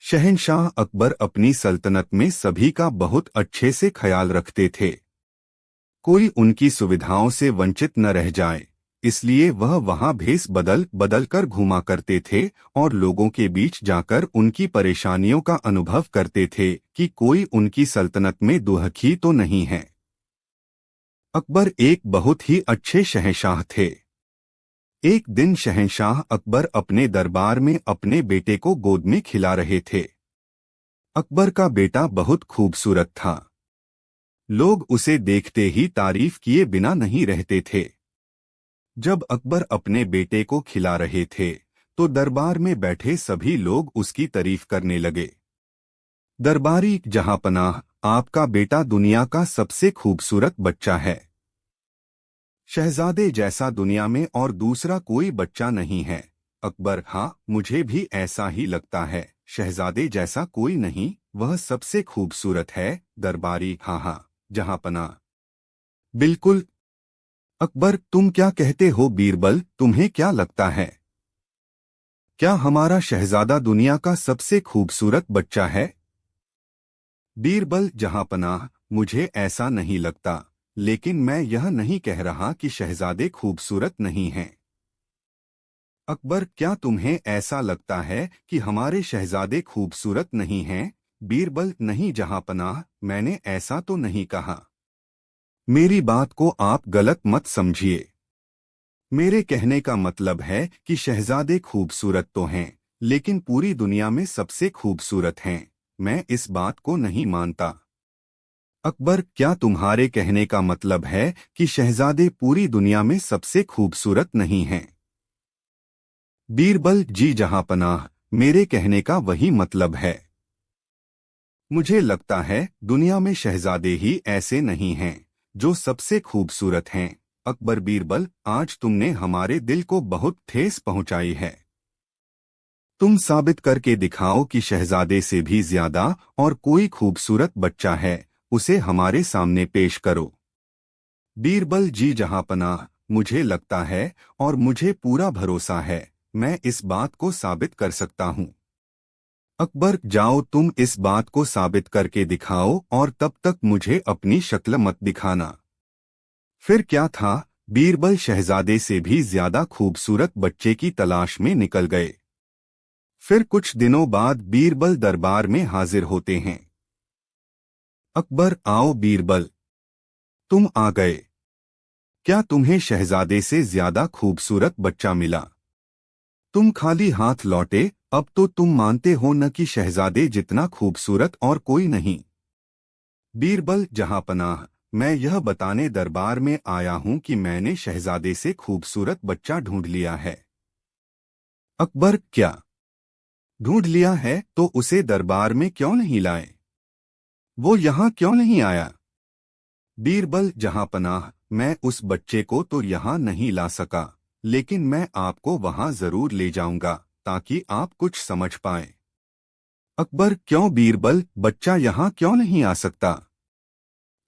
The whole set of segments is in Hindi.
शहंशाह अकबर अपनी सल्तनत में सभी का बहुत अच्छे से ख्याल रखते थे। कोई उनकी सुविधाओं से वंचित न रह जाए, इसलिए वह वहां भेस बदल बदल कर घूमा करते थे और लोगों के बीच जाकर उनकी परेशानियों का अनुभव करते थे कि कोई उनकी सल्तनत में दुखी तो नहीं है। अकबर एक बहुत ही अच्छे शहंशाह थे। एक दिन शहंशाह अकबर अपने दरबार में अपने बेटे को गोद में खिला रहे थे। अकबर का बेटा बहुत खूबसूरत था। लोग उसे देखते ही तारीफ किए बिना नहीं रहते थे। जब अकबर अपने बेटे को खिला रहे थे तो दरबार में बैठे सभी लोग उसकी तारीफ करने लगे। दरबारी जहांपनाह, आपका बेटा दुनिया का सबसे खूबसूरत बच्चा है। शहजादे जैसा दुनिया में और दूसरा कोई बच्चा नहीं है। अकबर, हाँ, मुझे भी ऐसा ही लगता है। शहजादे जैसा कोई नहीं, वह सबसे खूबसूरत है। दरबारी, हाँ हाँ, जहांपनाह, बिल्कुल। अकबर, तुम क्या कहते हो? बीरबल, तुम्हें क्या लगता है? क्या हमारा शहजादा दुनिया का सबसे खूबसूरत बच्चा है? बीरबल, जहांपनाह, मुझे ऐसा नहीं लगता, लेकिन मैं यह नहीं कह रहा कि शहजादे खूबसूरत नहीं हैं। अकबर, क्या तुम्हें ऐसा लगता है कि हमारे शहजादे खूबसूरत नहीं हैं? बीरबल, नहीं जहांपनाह, मैंने ऐसा तो नहीं कहा। मेरी बात को आप गलत मत समझिए। मेरे कहने का मतलब है कि शहजादे खूबसूरत तो हैं, लेकिन पूरी दुनिया में सबसे खूबसूरत हैं। मैं इस बात को नहीं मानता। अकबर, क्या तुम्हारे कहने का मतलब है कि शहजादे पूरी दुनिया में सबसे खूबसूरत नहीं हैं? बीरबल, जी जहांपनाह, मेरे कहने का वही मतलब है। मुझे लगता है दुनिया में शहजादे ही ऐसे नहीं हैं जो सबसे खूबसूरत हैं। अकबर, बीरबल, आज तुमने हमारे दिल को बहुत ठेस पहुंचाई है। तुम साबित करके दिखाओ कि शहजादे से भी ज्यादा और कोई खूबसूरत बच्चा है, उसे हमारे सामने पेश करो। बीरबल, जी जहांपनाह, मुझे लगता है और मुझे पूरा भरोसा है, मैं इस बात को साबित कर सकता हूँ। अकबर, जाओ तुम इस बात को साबित करके दिखाओ और तब तक मुझे अपनी शक्ल मत दिखाना। फिर क्या था? बीरबल शहजादे से भी ज्यादा खूबसूरत बच्चे की तलाश में निकल गए। फिर कुछ दिनों बाद बीरबल दरबार में हाजिर होते हैं। अकबर, आओ बीरबल, तुम आ गए। क्या तुम्हें शहजादे से ज्यादा खूबसूरत बच्चा मिला? तुम खाली हाथ लौटे, अब तो तुम मानते हो न कि शहजादे जितना खूबसूरत और कोई नहीं। बीरबल, जहांपनाह, मैं यह बताने दरबार में आया हूं कि मैंने शहजादे से खूबसूरत बच्चा ढूंढ लिया है। अकबर, क्या ढूंढ लिया है तो उसे दरबार में क्यों नहीं लाए? वो यहाँ क्यों नहीं आया? बीरबल, जहांपनाह, मैं उस बच्चे को तो यहाँ नहीं ला सका, लेकिन मैं आपको वहाँ जरूर ले जाऊंगा ताकि आप कुछ समझ पाएं। अकबर, क्यों बीरबल, बच्चा यहाँ क्यों नहीं आ सकता?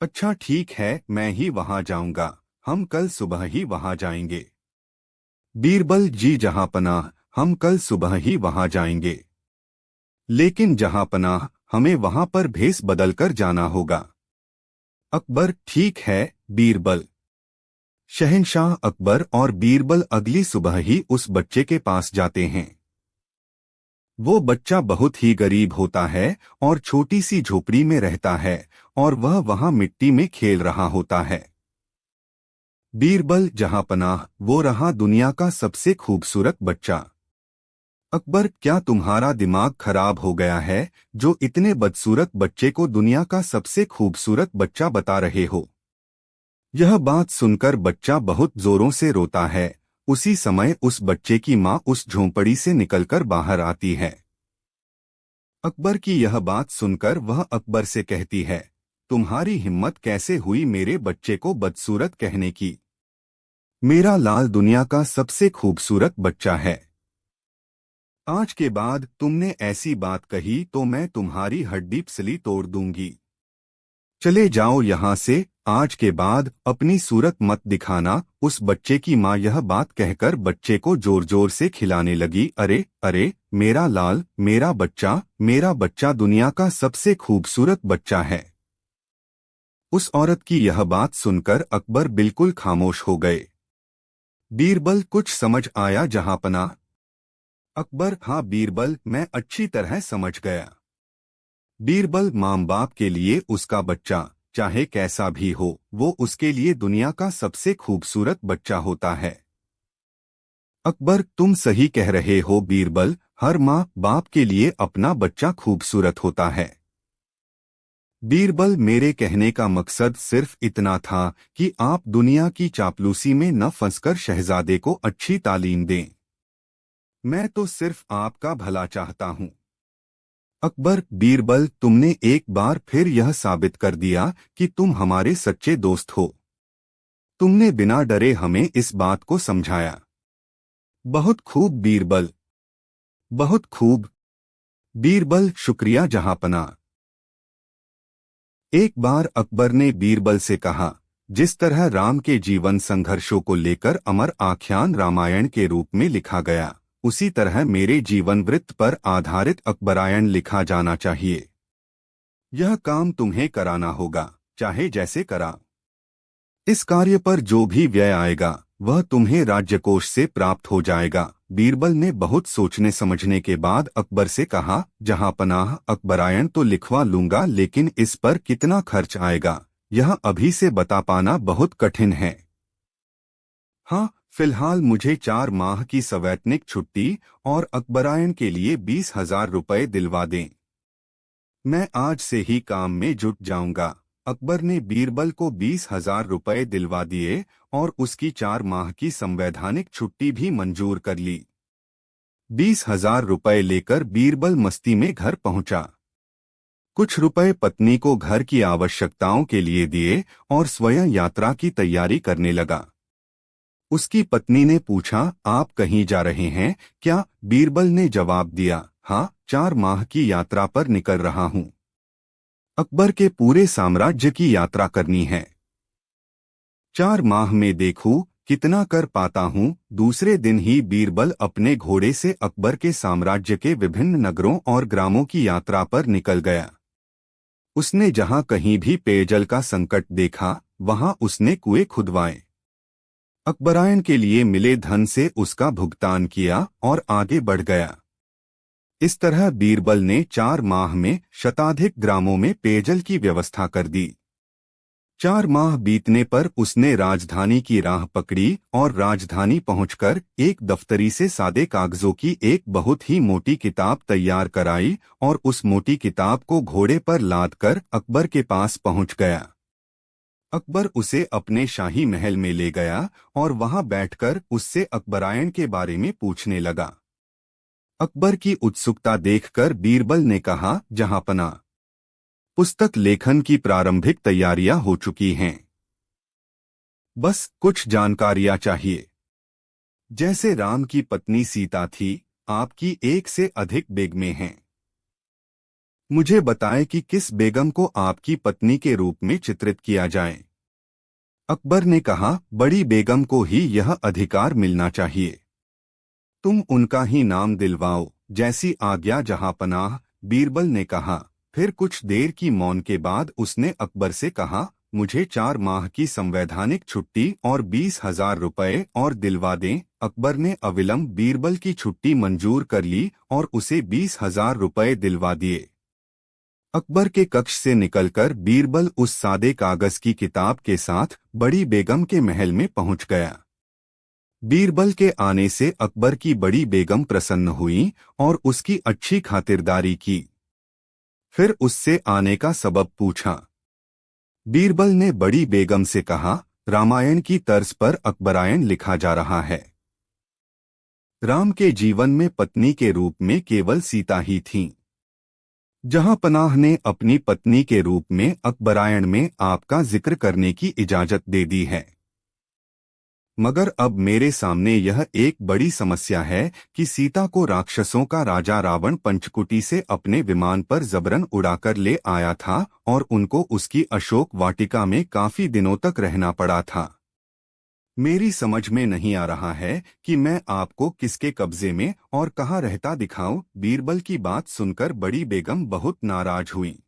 अच्छा ठीक है, मैं ही वहाँ जाऊंगा, हम कल सुबह ही वहाँ जाएंगे। बीरबल, जी जहांपनाह, हम कल सुबह ही वहाँ जाएंगे। लेकिन जहांपनाह, हमें वहाँ पर भेस बदल कर जाना होगा। अकबर, ठीक है बीरबल। शहंशाह अकबर और बीरबल अगली सुबह ही उस बच्चे के पास जाते हैं। वो बच्चा बहुत ही गरीब होता है और छोटी सी झोपड़ी में रहता है और वह वहां मिट्टी में खेल रहा होता है। बीरबल, जहांपनाह, वो रहा दुनिया का सबसे खूबसूरत बच्चा। अकबर, क्या तुम्हारा दिमाग खराब हो गया है जो इतने बदसूरत बच्चे को दुनिया का सबसे खूबसूरत बच्चा बता रहे हो? यह बात सुनकर बच्चा बहुत जोरों से रोता है। उसी समय उस बच्चे की माँ उस झोंपड़ी से निकलकर बाहर आती है। अकबर की यह बात सुनकर वह अकबर से कहती है, तुम्हारी हिम्मत कैसे हुई मेरे बच्चे को बदसूरत कहने की? मेरा लाल दुनिया का सबसे खूबसूरत बच्चा है। आज के बाद तुमने ऐसी बात कही तो मैं तुम्हारी हड्डी पसली तोड़ दूंगी। चले जाओ यहाँ से, आज के बाद अपनी सूरत मत दिखाना। उस बच्चे की माँ यह बात कहकर बच्चे को जोर जोर से खिलाने लगी। अरे अरे, मेरा लाल, मेरा बच्चा दुनिया का सबसे खूबसूरत बच्चा है। उस औरत की यह बात सुनकर अकबर बिल्कुल खामोश हो गए। बीरबल, कुछ समझ आया जहांपनाह? अकबर, हाँ बीरबल, मैं अच्छी तरह समझ गया। बीरबल, माँ बाप के लिए उसका बच्चा चाहे कैसा भी हो, वो उसके लिए दुनिया का सबसे खूबसूरत बच्चा होता है। अकबर, तुम सही कह रहे हो बीरबल, हर माँ बाप के लिए अपना बच्चा खूबसूरत होता है। बीरबल, मेरे कहने का मकसद सिर्फ इतना था कि आप दुनिया की चापलूसी में न फंसकर शहजादे को अच्छी तालीम दें। मैं तो सिर्फ आपका भला चाहता हूँ। अकबर, बीरबल, तुमने एक बार फिर यह साबित कर दिया कि तुम हमारे सच्चे दोस्त हो। तुमने बिना डरे हमें इस बात को समझाया। बहुत खूब बीरबल, बहुत खूब। बीरबल, शुक्रिया जहांपनाह। एक बार अकबर ने बीरबल से कहा, जिस तरह राम के जीवन संघर्षों को लेकर अमर आख्यान रामायण के रूप में लिखा गया, उसी तरह मेरे जीवन वृत्त पर आधारित अकबरायण लिखा जाना चाहिए। यह काम तुम्हें कराना होगा, चाहे जैसे करा। इस कार्य पर जो भी व्यय आएगा वह तुम्हें राज्यकोष से प्राप्त हो जाएगा। बीरबल ने बहुत सोचने समझने के बाद अकबर से कहा, जहांपनाह, अकबरायण तो लिखवा लूंगा, लेकिन इस पर कितना खर्च आएगा यह अभी से बता पाना बहुत कठिन है। हाँ, फिलहाल मुझे 4 माह की सवैतनिक छुट्टी और अकबरायण के लिए 20,000 रुपये दिलवा दें। मैं आज से ही काम में जुट जाऊंगा। अकबर ने बीरबल को 20,000 रुपये दिलवा दिए और उसकी 4 माह की संवैधानिक छुट्टी भी मंजूर कर ली। 20,000 रुपये लेकर बीरबल मस्ती में घर पहुंचा। कुछ रुपए पत्नी को घर की आवश्यकताओं के लिए दिए और स्वयं यात्रा की तैयारी करने लगा। उसकी पत्नी ने पूछा, आप कहीं जा रहे हैं क्या? बीरबल ने जवाब दिया, हाँ, 4 माह की यात्रा पर निकल रहा हूँ। अकबर के पूरे साम्राज्य की यात्रा करनी है। 4 माह में देखूं कितना कर पाता हूँ। दूसरे दिन ही बीरबल अपने घोड़े से अकबर के साम्राज्य के विभिन्न नगरों और ग्रामों की यात्रा पर निकल गया। उसने जहाँ कहीं भी पेयजल का संकट देखा, वहाँ उसने कुएं खुदवाए। अकबरायण के लिए मिले धन से उसका भुगतान किया और आगे बढ़ गया। इस तरह बीरबल ने 4 माह में शताधिक ग्रामों में पेयजल की व्यवस्था कर दी। 4 माह बीतने पर उसने राजधानी की राह पकड़ी और राजधानी पहुंचकर एक दफ्तरी से सादे कागजों की एक बहुत ही मोटी किताब तैयार कराई और उस मोटी किताब को घोड़े पर लादकर अकबर के पास पहुंच गया। अकबर उसे अपने शाही महल में ले गया और वहां बैठकर उससे अकबरायण के बारे में पूछने लगा। अकबर की उत्सुकता देखकर बीरबल ने कहा, जहांपनाह, पुस्तक लेखन की प्रारंभिक तैयारियां हो चुकी हैं। बस कुछ जानकारियां चाहिए। जैसे राम की पत्नी सीता थी, आपकी एक से अधिक बेगमें हैं। मुझे बताएं कि किस बेगम को आपकी पत्नी के रूप में चित्रित किया जाए। अकबर ने कहा, बड़ी बेगम को ही यह अधिकार मिलना चाहिए। तुम उनका ही नाम दिलवाओ, जैसी आज्ञा जहांपनाह, बीरबल ने कहा। फिर कुछ देर की मौन के बाद उसने अकबर से कहा, मुझे 4 माह की संवैधानिक छुट्टी और 20,000 रुपये और दिलवा दें। अकबर ने अविलंब बीरबल की छुट्टी मंजूर कर ली और उसे 20,000 रुपये दिलवा दिए। अकबर के कक्ष से निकलकर बीरबल उस सादे कागज की किताब के साथ बड़ी बेगम के महल में पहुंच गया। बीरबल के आने से अकबर की बड़ी बेगम प्रसन्न हुई और उसकी अच्छी खातिरदारी की। फिर उससे आने का सबब पूछा। बीरबल ने बड़ी बेगम से कहा, रामायण की तर्ज पर अकबरायण लिखा जा रहा है। राम के जीवन में पत्नी के रूप में केवल सीता ही थीं। जहांपनाह ने अपनी पत्नी के रूप में अकबरायण में आपका जिक्र करने की इजाजत दे दी है। मगर अब मेरे सामने यह एक बड़ी समस्या है कि सीता को राक्षसों का राजा रावण पंचकुटी से अपने विमान पर जबरन उड़ाकर ले आया था और उनको उसकी अशोक वाटिका में काफी दिनों तक रहना पड़ा था। मेरी समझ में नहीं आ रहा है कि मैं आपको किसके कब्जे में और कहाँ रहता दिखाऊं। बीरबल की बात सुनकर बड़ी बेगम बहुत नाराज हुई।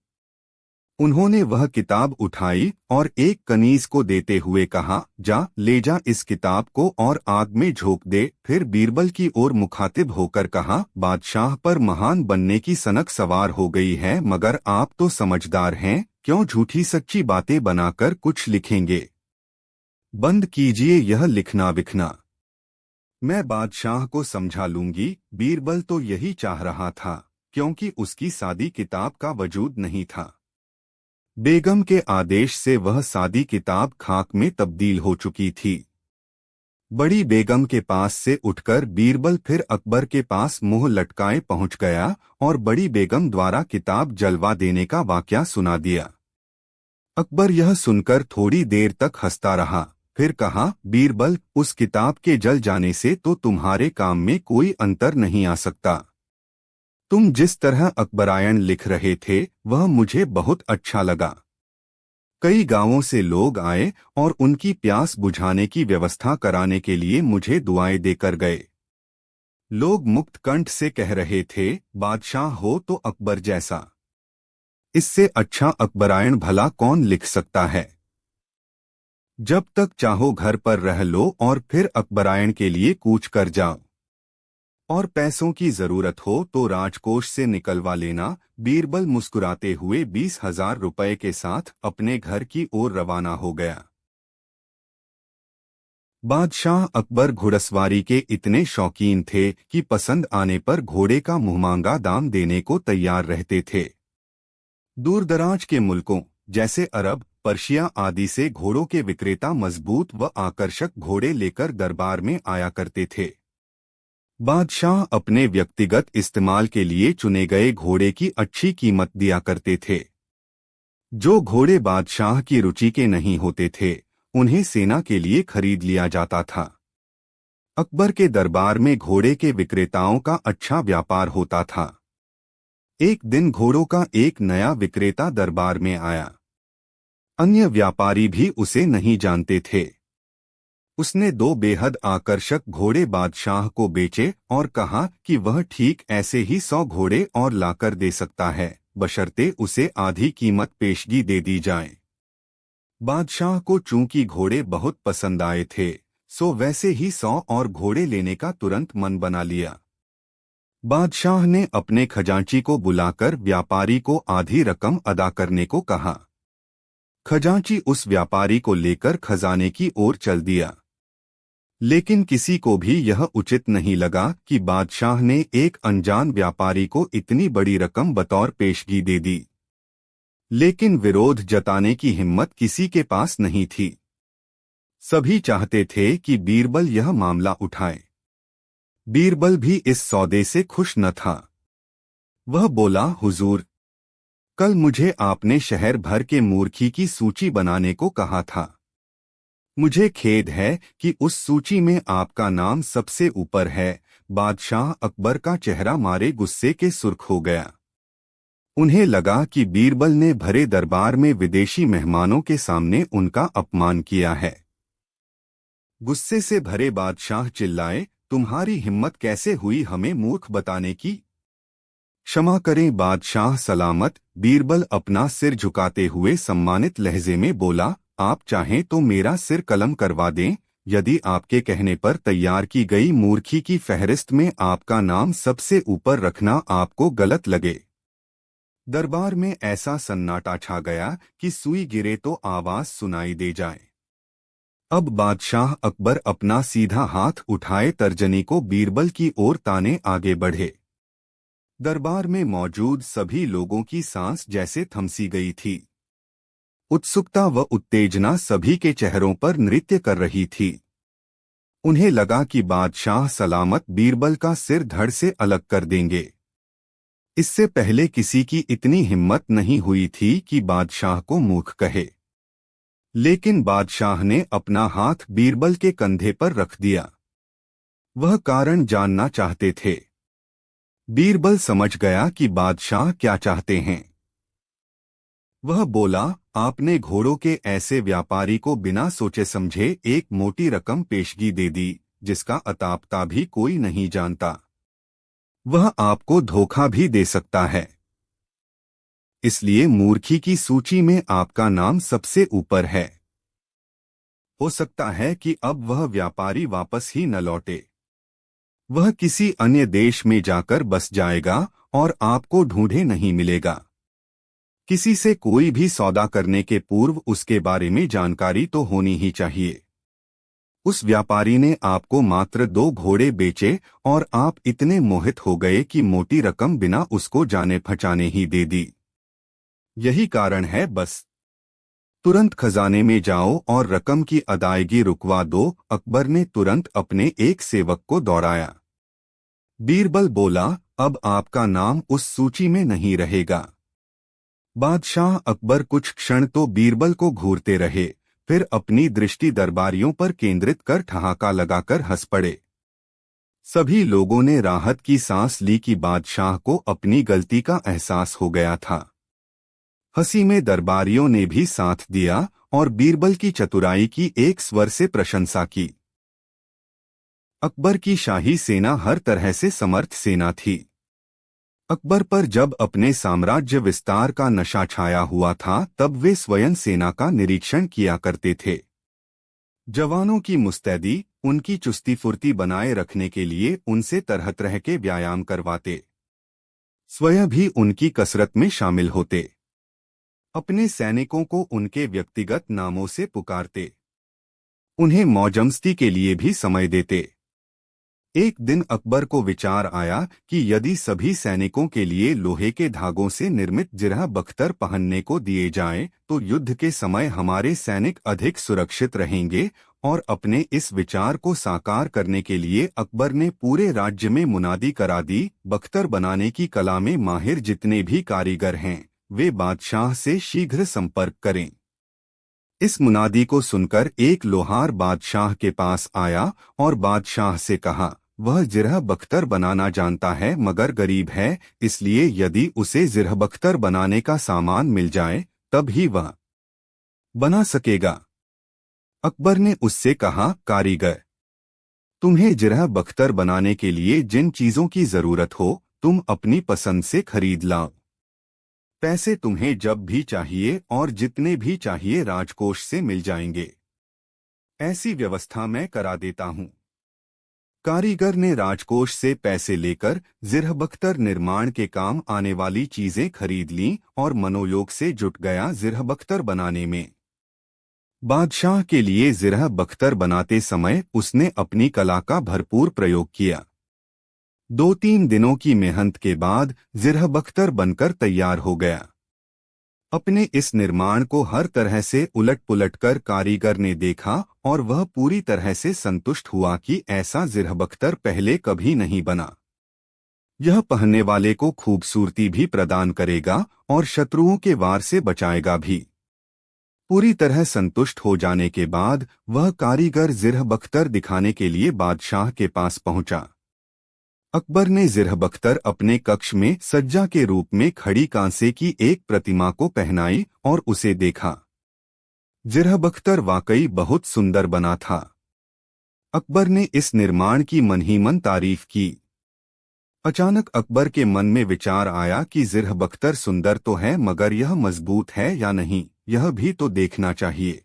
उन्होंने वह किताब उठाई और एक कनीज को देते हुए कहा, जा ले जा इस किताब को और आग में झोंक दे। फिर बीरबल की ओर मुखातिब होकर कहा, बादशाह पर महान बनने की सनक सवार हो गई है, मगर आप तो समझदार हैं, क्यों झूठी सच्ची बातें बनाकर कुछ लिखेंगे। बंद कीजिए यह लिखना बिखना। मैं बादशाह को समझा लूंगी। बीरबल तो यही चाह रहा था, क्योंकि उसकी सादी किताब का वजूद नहीं था। बेगम के आदेश से वह सादी किताब खाक में तब्दील हो चुकी थी। बड़ी बेगम के पास से उठकर बीरबल फिर अकबर के पास मुंह लटकाए पहुंच गया और बड़ी बेगम द्वारा किताब जलवा देने का वाकया सुना दिया। अकबर यह सुनकर थोड़ी देर तक हंसता रहा, फिर कहा, बीरबल, उस किताब के जल जाने से तो तुम्हारे काम में कोई अंतर नहीं आ सकता। तुम जिस तरह अकबरायण लिख रहे थे वह मुझे बहुत अच्छा लगा। कई गांवों से लोग आए और उनकी प्यास बुझाने की व्यवस्था कराने के लिए मुझे दुआएं देकर गए। लोग मुक्त कंठ से कह रहे थे, बादशाह हो तो अकबर जैसा। इससे अच्छा अकबरायण भला कौन लिख सकता है। जब तक चाहो घर पर रह लो और फिर अकबरायण के लिए कूच कर जाओ। और पैसों की जरूरत हो तो राजकोष से निकलवा लेना। बीरबल मुस्कुराते हुए 20,000 रुपए के साथ अपने घर की ओर रवाना हो गया। बादशाह अकबर घुड़सवारी के इतने शौकीन थे कि पसंद आने पर घोड़े का मुंहमांगा दाम देने को तैयार रहते थे। दूरदराज के मुल्कों जैसे अरब, पर्शिया आदि से घोड़ों के विक्रेता मजबूत व आकर्षक घोड़े लेकर दरबार में आया करते थे। बादशाह अपने व्यक्तिगत इस्तेमाल के लिए चुने गए घोड़े की अच्छी कीमत दिया करते थे। जो घोड़े बादशाह की रुचि के नहीं होते थे उन्हें सेना के लिए खरीद लिया जाता था। अकबर के दरबार में घोड़े के विक्रेताओं का अच्छा व्यापार होता था। एक दिन घोड़ों का एक नया विक्रेता दरबार में आया। अन्य व्यापारी भी उसे नहीं जानते थे। उसने 2 बेहद आकर्षक घोड़े बादशाह को बेचे और कहा कि वह ठीक ऐसे ही 100 घोड़े और लाकर दे सकता है, बशर्ते उसे आधी कीमत पेशगी दे दी जाए। बादशाह को चूंकि घोड़े बहुत पसंद आए थे, सो वैसे ही 100 और घोड़े लेने का तुरंत मन बना लिया। बादशाह ने अपने खजांची को बुलाकर व्यापारी को आधी रकम अदा करने को कहा। खजांची उस व्यापारी को लेकर खजाने की ओर चल दिया। लेकिन किसी को भी यह उचित नहीं लगा कि बादशाह ने एक अनजान व्यापारी को इतनी बड़ी रकम बतौर पेशगी दे दी। लेकिन विरोध जताने की हिम्मत किसी के पास नहीं थी। सभी चाहते थे कि बीरबल यह मामला उठाए। बीरबल भी इस सौदे से खुश न था। वह बोला, हुजूर, कल मुझे आपने शहर भर के मूर्खी की सूची बनाने को कहा था। मुझे खेद है कि उस सूची में आपका नाम सबसे ऊपर है। बादशाह अकबर का चेहरा मारे गुस्से के सुर्ख हो गया। उन्हें लगा कि बीरबल ने भरे दरबार में विदेशी मेहमानों के सामने उनका अपमान किया है। गुस्से से भरे बादशाह चिल्लाए, तुम्हारी हिम्मत कैसे हुई हमें मूर्ख बताने की। क्षमा करें बादशाह सलामत। बीरबल अपना सिर झुकाते हुए सम्मानित लहजे में बोला, आप चाहें तो मेरा सिर कलम करवा दें। यदि आपके कहने पर तैयार की गई मूर्खी की फहरिस्त में आपका नाम सबसे ऊपर रखना आपको गलत लगे। दरबार में ऐसा सन्नाटा छा गया कि सुई गिरे तो आवाज सुनाई दे जाए। अब बादशाह अकबर अपना सीधा हाथ उठाए तर्जनी को बीरबल की ओर ताने आगे बढ़े। दरबार में मौजूद सभी लोगों की सांस जैसे थमसी गई थी। उत्सुकता व उत्तेजना सभी के चेहरों पर नृत्य कर रही थी। उन्हें लगा कि बादशाह सलामत बीरबल का सिर धड़ से अलग कर देंगे। इससे पहले किसी की इतनी हिम्मत नहीं हुई थी कि बादशाह को मूर्ख कहे। लेकिन बादशाह ने अपना हाथ बीरबल के कंधे पर रख दिया। वह कारण जानना चाहते थे। बीरबल समझ गया कि बादशाह क्या चाहते हैं। वह बोला, आपने घोड़ों के ऐसे व्यापारी को बिना सोचे समझे एक मोटी रकम पेशगी दे दी, जिसका अतापता भी कोई नहीं जानता। वह आपको धोखा भी दे सकता है। इसलिए मूर्खी की सूची में आपका नाम सबसे ऊपर है। हो सकता है कि अब वह व्यापारी वापस ही न लौटे। वह किसी अन्य देश में जाकर बस जाएगा और आपको ढूंढे नहीं मिलेगा। किसी से कोई भी सौदा करने के पूर्व उसके बारे में जानकारी तो होनी ही चाहिए। उस व्यापारी ने आपको मात्र 2 घोड़े बेचे और आप इतने मोहित हो गए कि मोटी रकम बिना उसको जाने पहचाने ही दे दी। यही कारण है बस। तुरंत खजाने में जाओ और रकम की अदायगी रुकवा दो। अकबर ने तुरंत अपने एक सेवक को दौड़ाया। बीरबल बोला, अब आपका नाम उस सूची में नहीं रहेगा। बादशाह अकबर कुछ क्षण तो बीरबल को घूरते रहे, फिर अपनी दृष्टि दरबारियों पर केंद्रित कर ठहाका लगाकर हंस पड़े। सभी लोगों ने राहत की सांस ली कि बादशाह को अपनी गलती का एहसास हो गया था। हंसी में दरबारियों ने भी साथ दिया और बीरबल की चतुराई की एक स्वर से प्रशंसा की। अकबर की शाही सेना हर तरह से समर्थ सेना थी। अकबर पर जब अपने साम्राज्य विस्तार का नशा छाया हुआ था, तब वे स्वयं सेना का निरीक्षण किया करते थे। जवानों की मुस्तैदी, उनकी चुस्ती फुर्ती बनाए रखने के लिए उनसे तरह तरह के व्यायाम करवाते। स्वयं भी उनकी कसरत में शामिल होते। अपने सैनिकों को उनके व्यक्तिगत नामों से पुकारते। उन्हें मौजमस्ती के लिए भी समय देते। एक दिन अकबर को विचार आया कि यदि सभी सैनिकों के लिए लोहे के धागों से निर्मित जिरह बख्तर पहनने को दिए जाएं, तो युद्ध के समय हमारे सैनिक अधिक सुरक्षित रहेंगे। और अपने इस विचार को साकार करने के लिए अकबर ने पूरे राज्य में मुनादी करा दी, बख्तर बनाने की कला में माहिर जितने भी कारीगर हैं, वे बादशाह से शीघ्र संपर्क करें। इस मुनादी को सुनकर एक लोहार बादशाह के पास आया और बादशाह से कहा, वह जिरह बख्तर बनाना जानता है मगर गरीब है, इसलिए यदि उसे जिरह बख्तर बनाने का सामान मिल जाए तब ही वह बना सकेगा। अकबर ने उससे कहा, कारीगर, तुम्हें जिरह बख्तर बनाने के लिए जिन चीजों की जरूरत हो, तुम अपनी पसंद से खरीद लाओ। पैसे तुम्हें जब भी चाहिए और जितने भी चाहिए राजकोष से मिल जाएंगे। ऐसी व्यवस्था मैं करा देता हूं। कारीगर ने राजकोष से पैसे लेकर जिरह बख्तर निर्माण के काम आने वाली चीजें खरीद लीं और मनोयोग से जुट गया जिरह बख्तर बनाने में। बादशाह के लिए जिरह बख्तर बनाते समय उसने अपनी कला का भरपूर प्रयोग किया। 2-3 दिनों की मेहनत के बाद जिरह बख्तर बनकर तैयार हो गया। अपने इस निर्माण को हर तरह से उलट पुलट कर कारीगर ने देखा और वह पूरी तरह से संतुष्ट हुआ कि ऐसा जिरह बख्तर पहले कभी नहीं बना। यह पहनने वाले को खूबसूरती भी प्रदान करेगा और शत्रुओं के वार से बचाएगा भी। पूरी तरह संतुष्ट हो जाने के बाद वह कारीगर जिरह बख्तर दिखाने के लिए बादशाह के पास पहुंचा। अकबर ने जिरह बख्तर अपने कक्ष में सज्जा के रूप में खड़ी कांसे की एक प्रतिमा को पहनाई और उसे देखा। जिरह बख्तर वाकई बहुत सुंदर बना था। अकबर ने इस निर्माण की मन ही मन तारीफ की। अचानक अकबर के मन में विचार आया कि जिरह बख्तर सुंदर तो है मगर यह मजबूत है या नहीं, यह भी तो देखना चाहिए।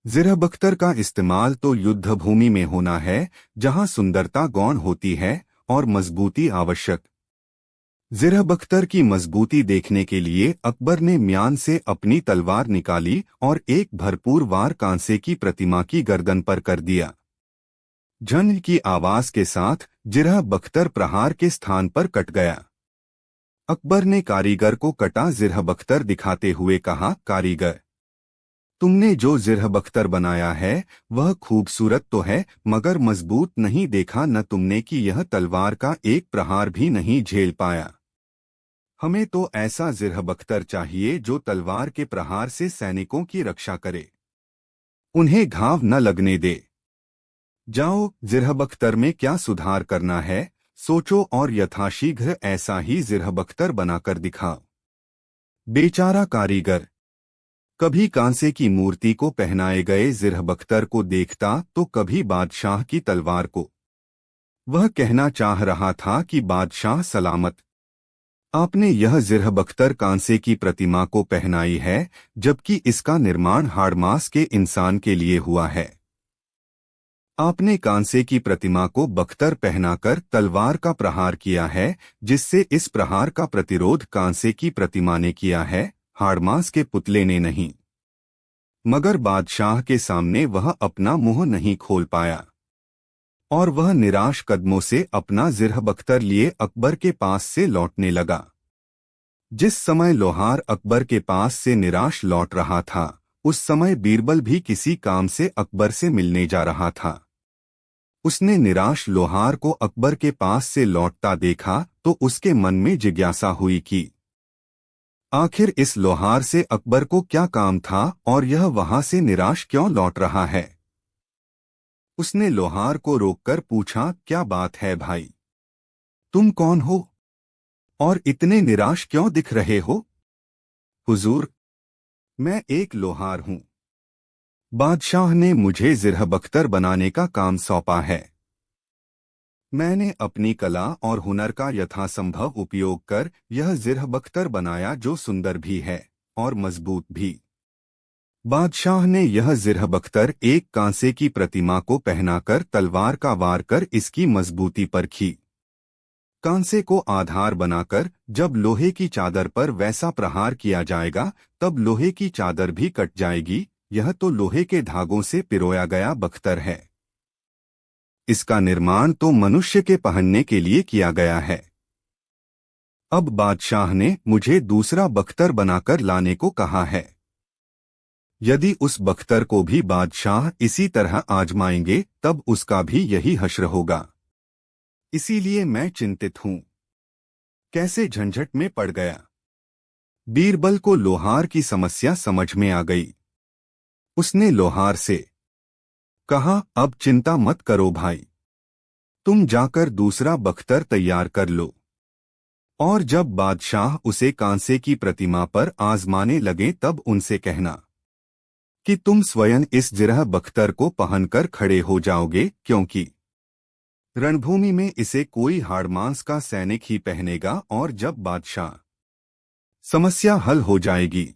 जिरह बख्तर का इस्तेमाल तो युद्ध भूमि में होना है, जहां सुंदरता गौण होती है और मजबूती आवश्यक। जिरह बख्तर की मजबूती देखने के लिए अकबर ने म्यान से अपनी तलवार निकाली और एक भरपूर वार कांसे की प्रतिमा की गर्दन पर कर दिया। झन की आवाज के साथ जिरह बख्तर प्रहार के स्थान पर कट गया। अकबर ने कारीगर को कटा जिरह बख्तर दिखाते हुए कहा, कारीगर, तुमने जो जिरह बख्तर बनाया है वह खूबसूरत तो है मगर मजबूत नहीं। देखा न तुमने कि यह तलवार का एक प्रहार भी नहीं झेल पाया। हमें तो ऐसा जिरह बख्तर चाहिए जो तलवार के प्रहार से सैनिकों की रक्षा करे। उन्हें घाव न लगने दे। जाओ, जिरहबख्तर में क्या सुधार करना है सोचो और यथाशीघ्र ऐसा ही जिरहबख्तर बनाकर दिखाओ। बेचारा कारीगर कभी कांसे की मूर्ति को पहनाए गए जिरहबख्तर को देखता तो कभी बादशाह की तलवार को। वह कहना चाह रहा था कि बादशाह सलामत। आपने यह जिरहबख्तर कांसे की प्रतिमा को पहनाई है, जबकि इसका निर्माण हाड़मास के इंसान के लिए हुआ है। आपने कांसे की प्रतिमा को बख्तर पहनाकर तलवार का प्रहार किया है, जिससे इस प्रहार का प्रतिरोध कांसे की प्रतिमा ने किया है, हाड़मास के पुतले ने नहीं। मगर बादशाह के सामने वह अपना मुंह नहीं खोल पाया और वह निराश कदमों से अपना जिरहबख्तर लिए अकबर के पास से लौटने लगा। जिस समय लोहार अकबर के पास से निराश लौट रहा था, उस समय बीरबल भी किसी काम से अकबर से मिलने जा रहा था। उसने निराश लोहार को अकबर के पास से लौटता देखा तो उसके मन में जिज्ञासा हुई कि आखिर इस लोहार से अकबर को क्या काम था और यह वहां से निराश क्यों लौट रहा है। उसने लोहार को रोककर पूछा, क्या बात है भाई, तुम कौन हो और इतने निराश क्यों दिख रहे हो। हुजूर, मैं एक लोहार हूं। बादशाह ने मुझे जिरहबख्तर बनाने का काम सौंपा है। मैंने अपनी कला और हुनर का यथासंभव उपयोग कर यह जिरहबख्तर बनाया, जो सुंदर भी है और मजबूत भी। बादशाह ने यह जिरहबख्तर एक कांसे की प्रतिमा को पहनाकर तलवार का वार कर इसकी मजबूती परखी। कांसे को आधार बनाकर जब लोहे की चादर पर वैसा प्रहार किया जाएगा, तब लोहे की चादर भी कट जाएगी। यह तो लोहे के धागों से पिरोया गया बख्तर है। इसका निर्माण तो मनुष्य के पहनने के लिए किया गया है। अब बादशाह ने मुझे दूसरा बख्तर बनाकर लाने को कहा है। यदि उस बख्तर को भी बादशाह इसी तरह आजमाएंगे, तब उसका भी यही हश्र होगा। इसीलिए मैं चिंतित हूं। कैसे झंझट में पड़ गया। बीरबल को लोहार की समस्या समझ में आ गई। उसने लोहार से कहा, अब चिंता मत करो भाई, तुम जाकर दूसरा बख्तर तैयार कर लो और जब बादशाह उसे कांसे की प्रतिमा पर आजमाने लगे, तब उनसे कहना कि तुम स्वयं इस जिरह बख्तर को पहनकर खड़े हो जाओगे, क्योंकि रणभूमि में इसे कोई हाड़मांस का सैनिक ही पहनेगा और जब बादशाह समस्या हल हो जाएगी।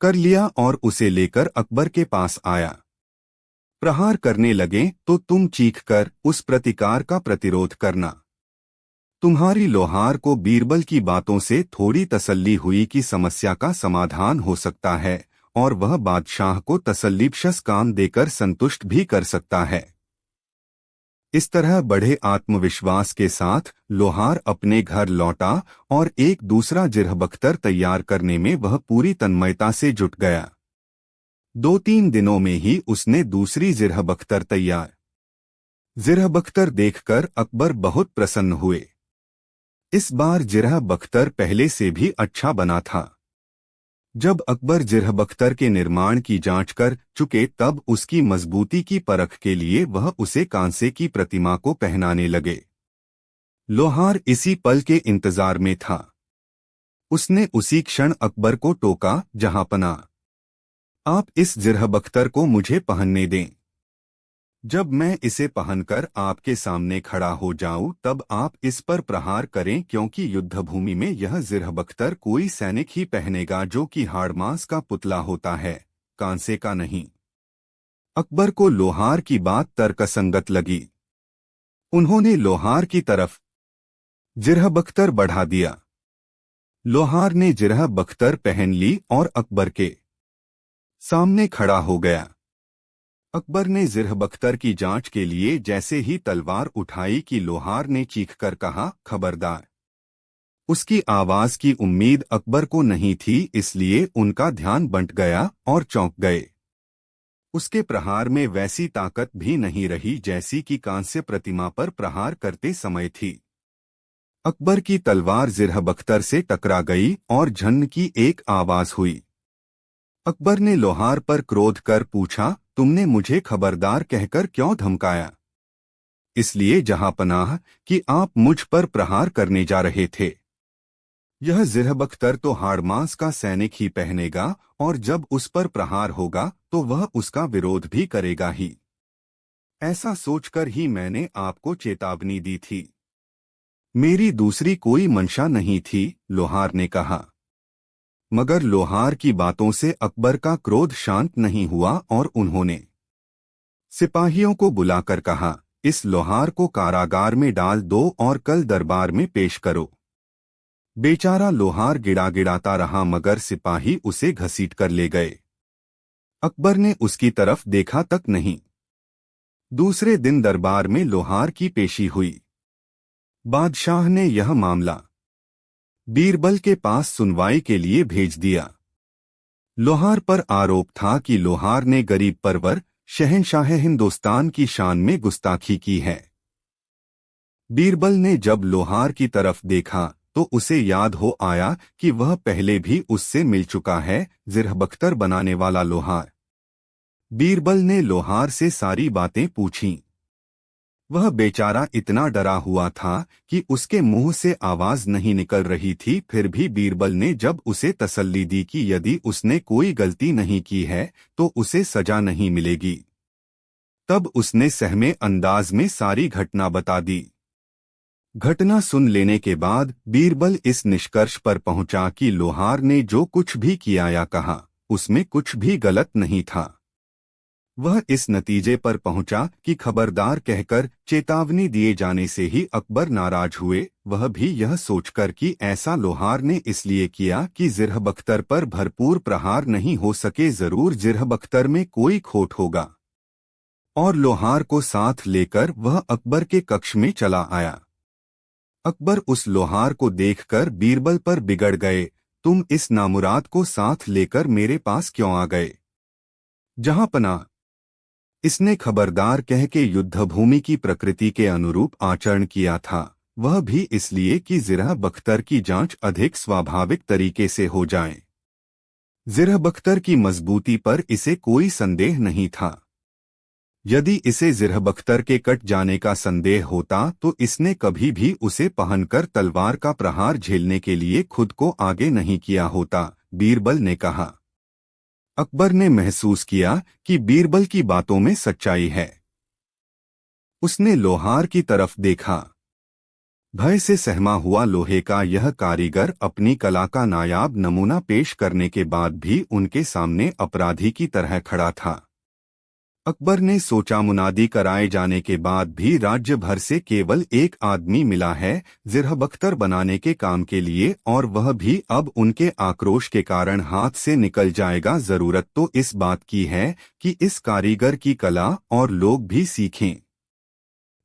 कर लिया और उसे लेकर अकबर के पास आया। प्रहार करने लगे तो तुम चीखकर उस प्रतिकार का प्रतिरोध करना। तुम्हारी लोहार को बीरबल की बातों से थोड़ी तसल्ली हुई कि समस्या का समाधान हो सकता है और वह बादशाह को तसल्लीबख्श काम देकर संतुष्ट भी कर सकता है। इस तरह बड़े आत्मविश्वास के साथ लोहार अपने घर लौटा और एक दूसरा जिरहबख्तर तैयार करने में वह पूरी तन्मयता से जुट गया। 2-3 दिनों में ही उसने दूसरी जिरहबख्तर तैयार। जिरहबख्तर देखकर अकबर बहुत प्रसन्न हुए। इस बार जिरहबख्तर पहले से भी अच्छा बना था। जब अकबर जिरहबख्तर के निर्माण की जांच कर चुके, तब उसकी मजबूती की परख के लिए वह उसे कांसे की प्रतिमा को पहनाने लगे। लोहार इसी पल के इंतजार में था। उसने उसी क्षण अकबर को टोका, जहांपना, आप इस जिरहबख्तर को मुझे पहनने दें। जब मैं इसे पहनकर आपके सामने खड़ा हो जाऊं, तब आप इस पर प्रहार करें, क्योंकि युद्धभूमि में यह जिरहबख्तर कोई सैनिक ही पहनेगा जो कि हाड़मांस का पुतला होता है, कांसे का नहीं। अकबर को लोहार की बात तर्कसंगत लगी। उन्होंने लोहार की तरफ जिरहबख्तर बढ़ा दिया। लोहार ने जिरहबख्तर पहन ली और अकबर के सामने खड़ा हो गया। अकबर ने जिरहबख्तर की जांच के लिए जैसे ही तलवार उठाई कि लोहार ने चीखकर कहा, खबरदार। उसकी आवाज की उम्मीद अकबर को नहीं थी, इसलिए उनका ध्यान बंट गया और चौंक गए। उसके प्रहार में वैसी ताकत भी नहीं रही जैसी कि कांस्य प्रतिमा पर प्रहार करते समय थी। अकबर की तलवार जिरहबख्तर से टकरा गई और झन्न की एक आवाज हुई। अकबर ने लोहार पर क्रोध कर पूछा, तुमने मुझे खबरदार कहकर क्यों धमकाया? इसलिए जहांपनाह कि आप मुझ पर प्रहार करने जा रहे थे। यह ज़िरहबख्तर तो हाड़मांस का सैनिक ही पहनेगा, और जब उस पर प्रहार होगा तो वह उसका विरोध भी करेगा ही। ऐसा सोचकर ही मैंने आपको चेतावनी दी थी। मेरी दूसरी कोई मंशा नहीं थी, लोहार ने कहा। मगर लोहार की बातों से अकबर का क्रोध शांत नहीं हुआ और उन्होंने सिपाहियों को बुलाकर कहा, इस लोहार को कारागार में डाल दो और कल दरबार में पेश करो। बेचारा लोहार गिड़ागिड़ाता रहा मगर सिपाही उसे घसीट कर ले गए। अकबर ने उसकी तरफ देखा तक नहीं। दूसरे दिन दरबार में लोहार की पेशी हुई। बादशाह ने यह मामला बीरबल के पास सुनवाई के लिए भेज दिया। लोहार पर आरोप था कि लोहार ने गरीब परवर शहंशाह हिंदुस्तान की शान में गुस्ताखी की है। बीरबल ने जब लोहार की तरफ देखा तो उसे याद हो आया कि वह पहले भी उससे मिल चुका है, ज़िरहबख्तर बनाने वाला लोहार। बीरबल ने लोहार से सारी बातें पूछीं। वह बेचारा इतना डरा हुआ था कि उसके मुंह से आवाज नहीं निकल रही थी। फिर भी बीरबल ने जब उसे तसल्ली दी कि यदि उसने कोई गलती नहीं की है तो उसे सजा नहीं मिलेगी, तब उसने सहमे अंदाज में सारी घटना बता दी। घटना सुन लेने के बाद बीरबल इस निष्कर्ष पर पहुंचा कि लोहार ने जो कुछ भी किया या कहा उसमें कुछ भी गलत नहीं था। वह इस नतीजे पर पहुंचा कि खबरदार कहकर चेतावनी दिए जाने से ही अकबर नाराज हुए, वह भी यह सोचकर कि ऐसा लोहार ने इसलिए किया कि ज़िरहबख्तर पर भरपूर प्रहार नहीं हो सके, जरूर ज़िरहबख्तर में कोई खोट होगा। और लोहार को साथ लेकर वह अकबर के कक्ष में चला आया। अकबर उस लोहार को देखकर बीरबल पर बिगड़ गए, तुम इस नामुराद को साथ लेकर मेरे पास क्यों आ गए? जहांपनाह, इसने खबरदार कह के युद्धभूमि की प्रकृति के अनुरूप आचरण किया था, वह भी इसलिए कि ज़िरहबख्तर की जांच अधिक स्वाभाविक तरीके से हो जाए। ज़िरहबख्तर की मजबूती पर इसे कोई संदेह नहीं था। यदि इसे ज़िरहबख्तर के कट जाने का संदेह होता तो इसने कभी भी उसे पहनकर तलवार का प्रहार झेलने के लिए खुद को आगे नहीं किया होता, बीरबल ने कहा। अकबर ने महसूस किया कि बीरबल की बातों में सच्चाई है। उसने लोहार की तरफ देखा। भय से सहमा हुआ लोहे का यह कारीगर अपनी कला का नायाब नमूना पेश करने के बाद भी उनके सामने अपराधी की तरह खड़ा था। अकबर ने सोचा, मुनादी कराए जाने के बाद भी राज्य भर से केवल एक आदमी मिला है ज़िरहबख्तर बनाने के काम के लिए, और वह भी अब उनके आक्रोश के कारण हाथ से निकल जाएगा। जरूरत तो इस बात की है कि इस कारीगर की कला और लोग भी सीखें।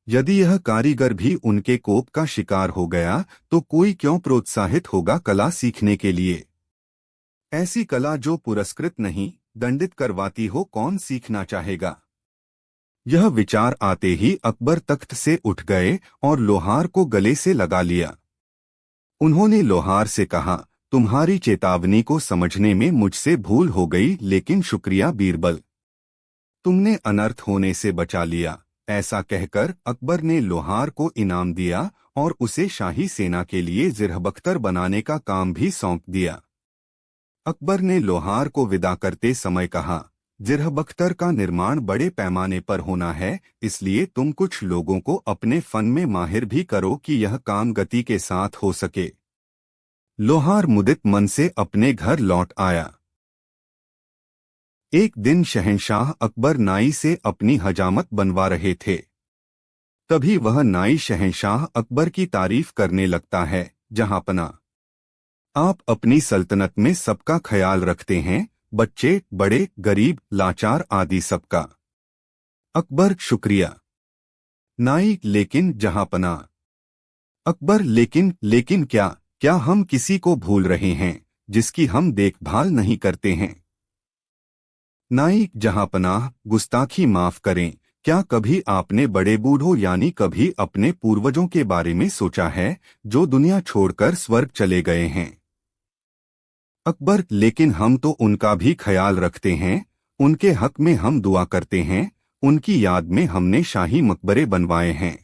यदि यह कारीगर भी उनके कोप का शिकार हो गया तो कोई क्यों प्रोत्साहित होगा कला सीखने के लिए? ऐसी कला जो पुरस्कृत नहीं दंडित करवाती हो, कौन सीखना चाहेगा? यह विचार आते ही अकबर तख्त से उठ गए और लोहार को गले से लगा लिया। उन्होंने लोहार से कहा, तुम्हारी चेतावनी को समझने में मुझसे भूल हो गई, लेकिन शुक्रिया बीरबल, तुमने अनर्थ होने से बचा लिया। ऐसा कहकर अकबर ने लोहार को इनाम दिया और उसे शाही सेना के लिए ज़िरहबख्तर बनाने का काम भी सौंप दिया। अकबर ने लोहार को विदा करते समय कहा, ज़िरहबख्तर का निर्माण बड़े पैमाने पर होना है, इसलिए तुम कुछ लोगों को अपने फन में माहिर भी करो कि यह काम गति के साथ हो सके। लोहार मुदित मन से अपने घर लौट आया। एक दिन शहंशाह अकबर नाई से अपनी हजामत बनवा रहे थे। तभी वह नाई शहंशाह अकबर की तारीफ करने लगता है, जहांपनाह, आप अपनी सल्तनत में सबका ख्याल रखते हैं, बच्चे बड़े गरीब लाचार आदि सबका। अकबर, शुक्रिया। नाई, लेकिन जहांपनाह। अकबर, लेकिन क्या हम किसी को भूल रहे हैं जिसकी हम देखभाल नहीं करते हैं? नाई, जहांपनाह, गुस्ताखी माफ करें, क्या कभी आपने बड़े बूढ़ों यानी कभी अपने पूर्वजों के बारे में सोचा है जो दुनिया छोड़कर स्वर्ग चले गए हैं? अकबर, लेकिन हम तो उनका भी ख्याल रखते हैं, उनके हक में हम दुआ करते हैं। उनकी याद में हमने शाही मकबरे बनवाए हैं।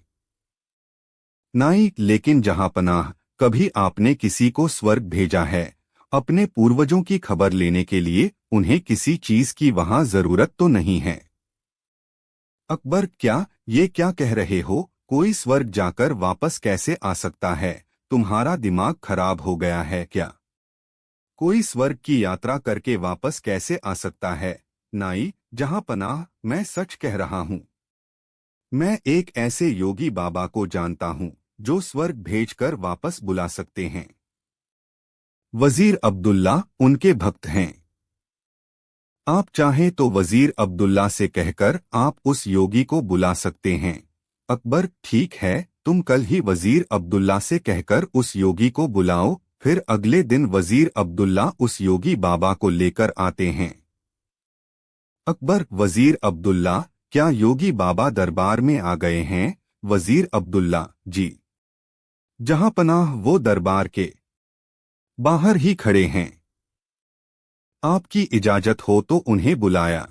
नाई, लेकिन जहांपनाह, कभी आपने किसी को स्वर्ग भेजा है अपने पूर्वजों की खबर लेने के लिए? उन्हें किसी चीज की वहां जरूरत तो नहीं है। अकबर, ये क्या कह रहे हो? कोई स्वर्ग जाकर वापस कैसे आ सकता है? तुम्हारा दिमाग खराब हो गया है क्या? कोई स्वर्ग की यात्रा करके वापस कैसे आ सकता है? नाई, जहांपनाह, मैं सच कह रहा हूँ। मैं एक ऐसे योगी बाबा को जानता हूँ जो स्वर्ग भेजकर वापस बुला सकते हैं। वजीर अब्दुल्ला उनके भक्त हैं। आप चाहें तो वजीर अब्दुल्ला से कहकर आप उस योगी को बुला सकते हैं। अकबर, ठीक है, तुम कल ही वजीर अब्दुल्ला से कहकर उस योगी को बुलाओ। फिर अगले दिन वजीर अब्दुल्ला उस योगी बाबा को लेकर आते हैं। अकबर, वजीर अब्दुल्ला, क्या योगी बाबा दरबार में आ गए हैं? वजीर अब्दुल्ला, जी जहांपनाह, वो दरबार के बाहर ही खड़े हैं। आपकी इजाजत हो तो उन्हें बुलाया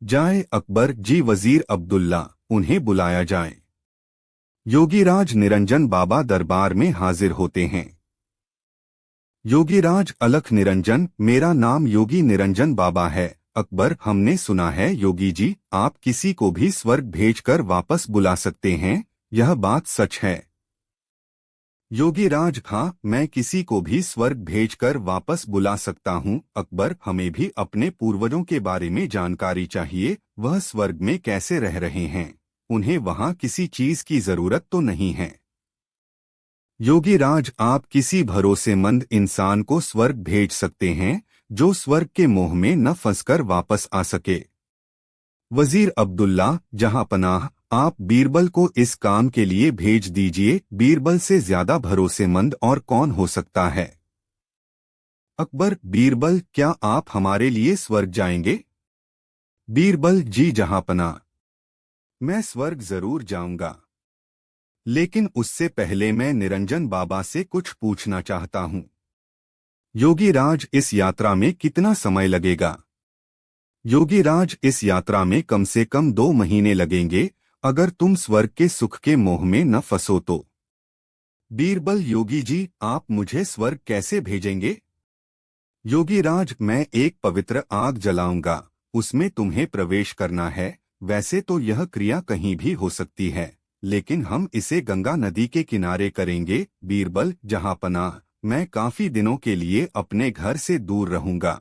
जाए। अकबर, जी वजीर अब्दुल्ला, उन्हें बुलाया जाए। योगीराज निरंजन बाबा दरबार में हाजिर होते हैं। योगीराज, अलख निरंजन, मेरा नाम योगी निरंजन बाबा है। अकबर, हमने सुना है योगी जी, आप किसी को भी स्वर्ग भेजकर वापस बुला सकते हैं, यह बात सच है? योगीराज, हाँ, मैं किसी को भी स्वर्ग भेजकर वापस बुला सकता हूँ। अकबर, हमें भी अपने पूर्वजों के बारे में जानकारी चाहिए। वह स्वर्ग में कैसे रह रहे हैं? उन्हें वहाँ किसी चीज की जरूरत तो नहीं है। योगीराज, आप किसी भरोसेमंद इंसान को स्वर्ग भेज सकते हैं जो स्वर्ग के मोह में न फंसकर वापस आ सके। वजीर अब्दुल्ला, जहांपनाह, आप बीरबल को इस काम के लिए भेज दीजिए। बीरबल से ज्यादा भरोसेमंद और कौन हो सकता है? अकबर, बीरबल, क्या आप हमारे लिए स्वर्ग जाएंगे? बीरबल, जी जहांपनाह, मैं स्वर्ग जरूर जाऊंगा, लेकिन उससे पहले मैं निरंजन बाबा से कुछ पूछना चाहता हूँ। योगीराज, इस यात्रा में कितना समय लगेगा? योगीराज, इस यात्रा में कम से कम 2 महीने लगेंगे, अगर तुम स्वर्ग के सुख के मोह में न फंसो तो। बीरबल, योगी जी, आप मुझे स्वर्ग कैसे भेजेंगे? योगीराज, मैं एक पवित्र आग जलाऊंगा, उसमें तुम्हें प्रवेश करना है। वैसे तो यह क्रिया कहीं भी हो सकती है, लेकिन हम इसे गंगा नदी के किनारे करेंगे। बीरबल, जहांपनाह, मैं काफी दिनों के लिए अपने घर से दूर रहूंगा,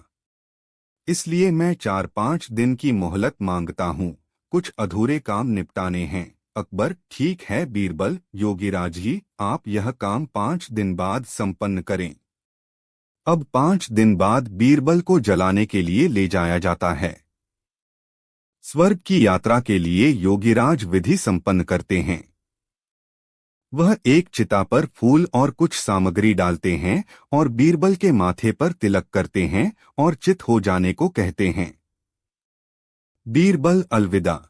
इसलिए मैं 4-5 दिन की मोहलत मांगता हूँ। कुछ अधूरे काम निपटाने हैं। अकबर, ठीक है बीरबल। योगीराज जी, आप यह काम 5 दिन बाद संपन्न करें। अब 5 दिन बाद बीरबल को जलाने के लिए ले जाया जाता है। स्वर्ग की यात्रा के लिए योगीराज विधि संपन्न करते हैं। वह एक चिता पर फूल और कुछ सामग्री डालते हैं और बीरबल के माथे पर तिलक करते हैं और चित हो जाने को कहते हैं। बीरबल, अलविदा।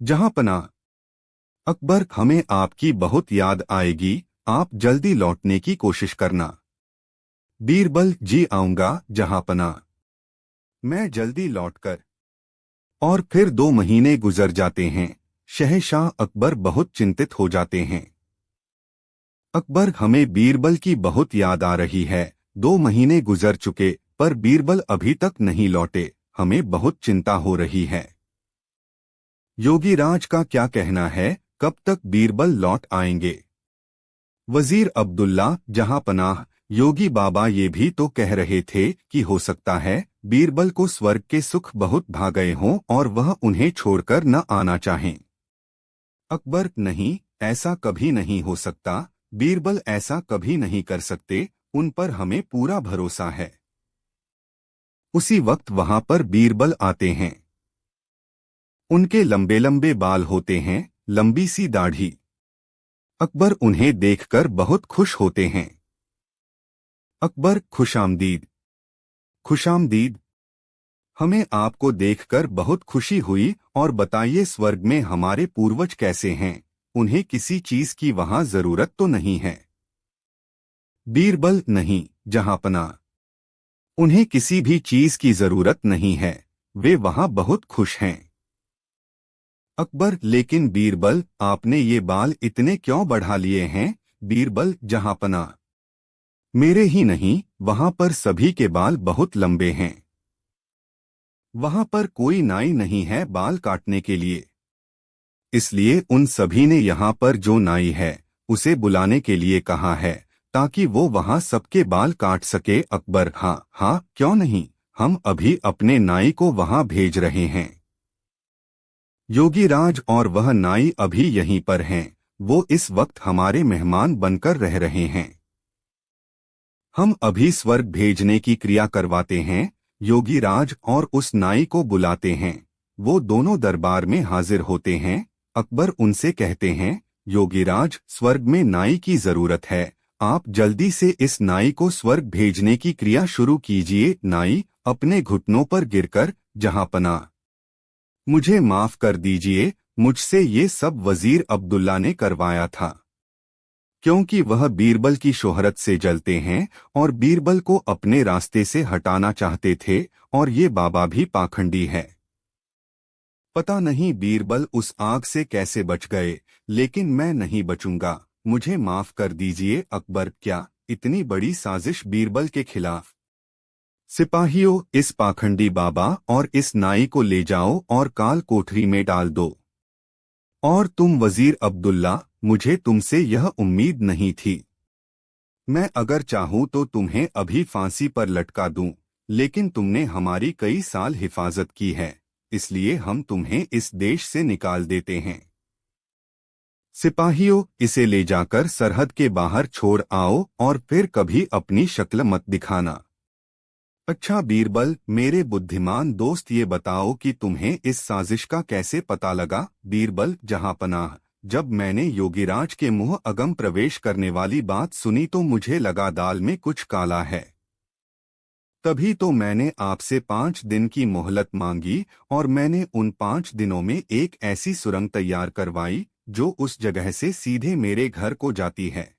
जहांपनाह। अकबर, हमें आपकी बहुत याद आएगी, आप जल्दी लौटने की कोशिश करना। बीरबल, जी आऊंगा जहांपनाह, मैं जल्दी लौटकर। और फिर 2 महीने गुजर जाते हैं। शहंशाह अकबर बहुत चिंतित हो जाते हैं। अकबर, हमें बीरबल की बहुत याद आ रही है। 2 महीने गुजर चुके पर बीरबल अभी तक नहीं लौटे, हमें बहुत चिंता हो रही है। योगीराज का क्या कहना है, कब तक बीरबल लौट आएंगे? वजीर अब्दुल्ला, जहांपनाह, योगी बाबा ये भी तो कह रहे थे कि हो सकता है बीरबल को स्वर्ग के सुख बहुत भा गए हों और वह उन्हें छोड़कर न आना चाहें। अकबर, नहीं, ऐसा कभी नहीं हो सकता। बीरबल ऐसा कभी नहीं कर सकते, उन पर हमें पूरा भरोसा है। उसी वक्त वहां पर बीरबल आते हैं। उनके लंबे लंबे बाल होते हैं, लंबी सी दाढ़ी। अकबर उन्हें देखकर बहुत खुश होते हैं। अकबर, खुशामदीद। खुशामदीद। हमें आपको देखकर बहुत खुशी हुई, और बताइए स्वर्ग में हमारे पूर्वज कैसे हैं? उन्हें किसी चीज की वहां जरूरत तो नहीं है? बीरबल, नहीं जहांपनाह, उन्हें किसी भी चीज की जरूरत नहीं है। वे वहां बहुत खुश हैं। अकबर, लेकिन बीरबल, आपने ये बाल इतने क्यों बढ़ा लिए हैं? बीरबल, जहांपना, मेरे ही नहीं, वहां पर सभी के बाल बहुत लंबे हैं। वहां पर कोई नाई नहीं है बाल काटने के लिए, इसलिए उन सभी ने यहाँ पर जो नाई है उसे बुलाने के लिए कहा है, ताकि वो वहां सबके बाल काट सके। अकबर, हाँ हाँ, क्यों नहीं, हम अभी अपने नाई को वहां भेज रहे हैं। योगीराज और वह नाई अभी यहीं पर हैं, वो इस वक्त हमारे मेहमान बनकर रह रहे हैं। हम अभी स्वर्ग भेजने की क्रिया करवाते हैं। योगीराज और उस नाई को बुलाते हैं। वो दोनों दरबार में हाजिर होते हैं। अकबर उनसे कहते हैं, योगीराज, स्वर्ग में नाई की जरूरत है, आप जल्दी से इस नाई को स्वर्ग भेजने की क्रिया शुरू कीजिए। नाई अपने घुटनों पर गिरकर, जहांपना, मुझे माफ कर दीजिए, मुझसे ये सब वजीर अब्दुल्ला ने करवाया था, क्योंकि वह बीरबल की शोहरत से जलते हैं और बीरबल को अपने रास्ते से हटाना चाहते थे, और ये बाबा भी पाखंडी है। पता नहीं बीरबल उस आग से कैसे बच गए, लेकिन मैं नहीं बचूंगा, मुझे माफ कर दीजिए। अकबर, क्या इतनी बड़ी साजिश बीरबल के खिलाफ? सिपाहियों, इस पाखंडी बाबा और इस नाई को ले जाओ और काल कोठरी में डाल दो। और तुम वजीर अब्दुल्ला, मुझे तुमसे यह उम्मीद नहीं थी। मैं अगर चाहूं तो तुम्हें अभी फांसी पर लटका दूं, लेकिन तुमने हमारी कई साल हिफाजत की है, इसलिए हम तुम्हें इस देश से निकाल देते हैं। सिपाहियों, इसे ले जाकर सरहद के बाहर छोड़ आओ और फिर कभी अपनी शक्ल मत दिखाना। अच्छा बीरबल, मेरे बुद्धिमान दोस्त, ये बताओ कि तुम्हें इस साजिश का कैसे पता लगा? बीरबल, जहांपनाह, जब मैंने योगीराज के मुंह अगम प्रवेश करने वाली बात सुनी तो मुझे लगा दाल में कुछ काला है। तभी तो मैंने आपसे 5 दिन की मोहलत मांगी, और मैंने उन 5 दिनों में एक ऐसी सुरंग तैयार करवाई जो उस जगह से सीधे मेरे घर को जाती है।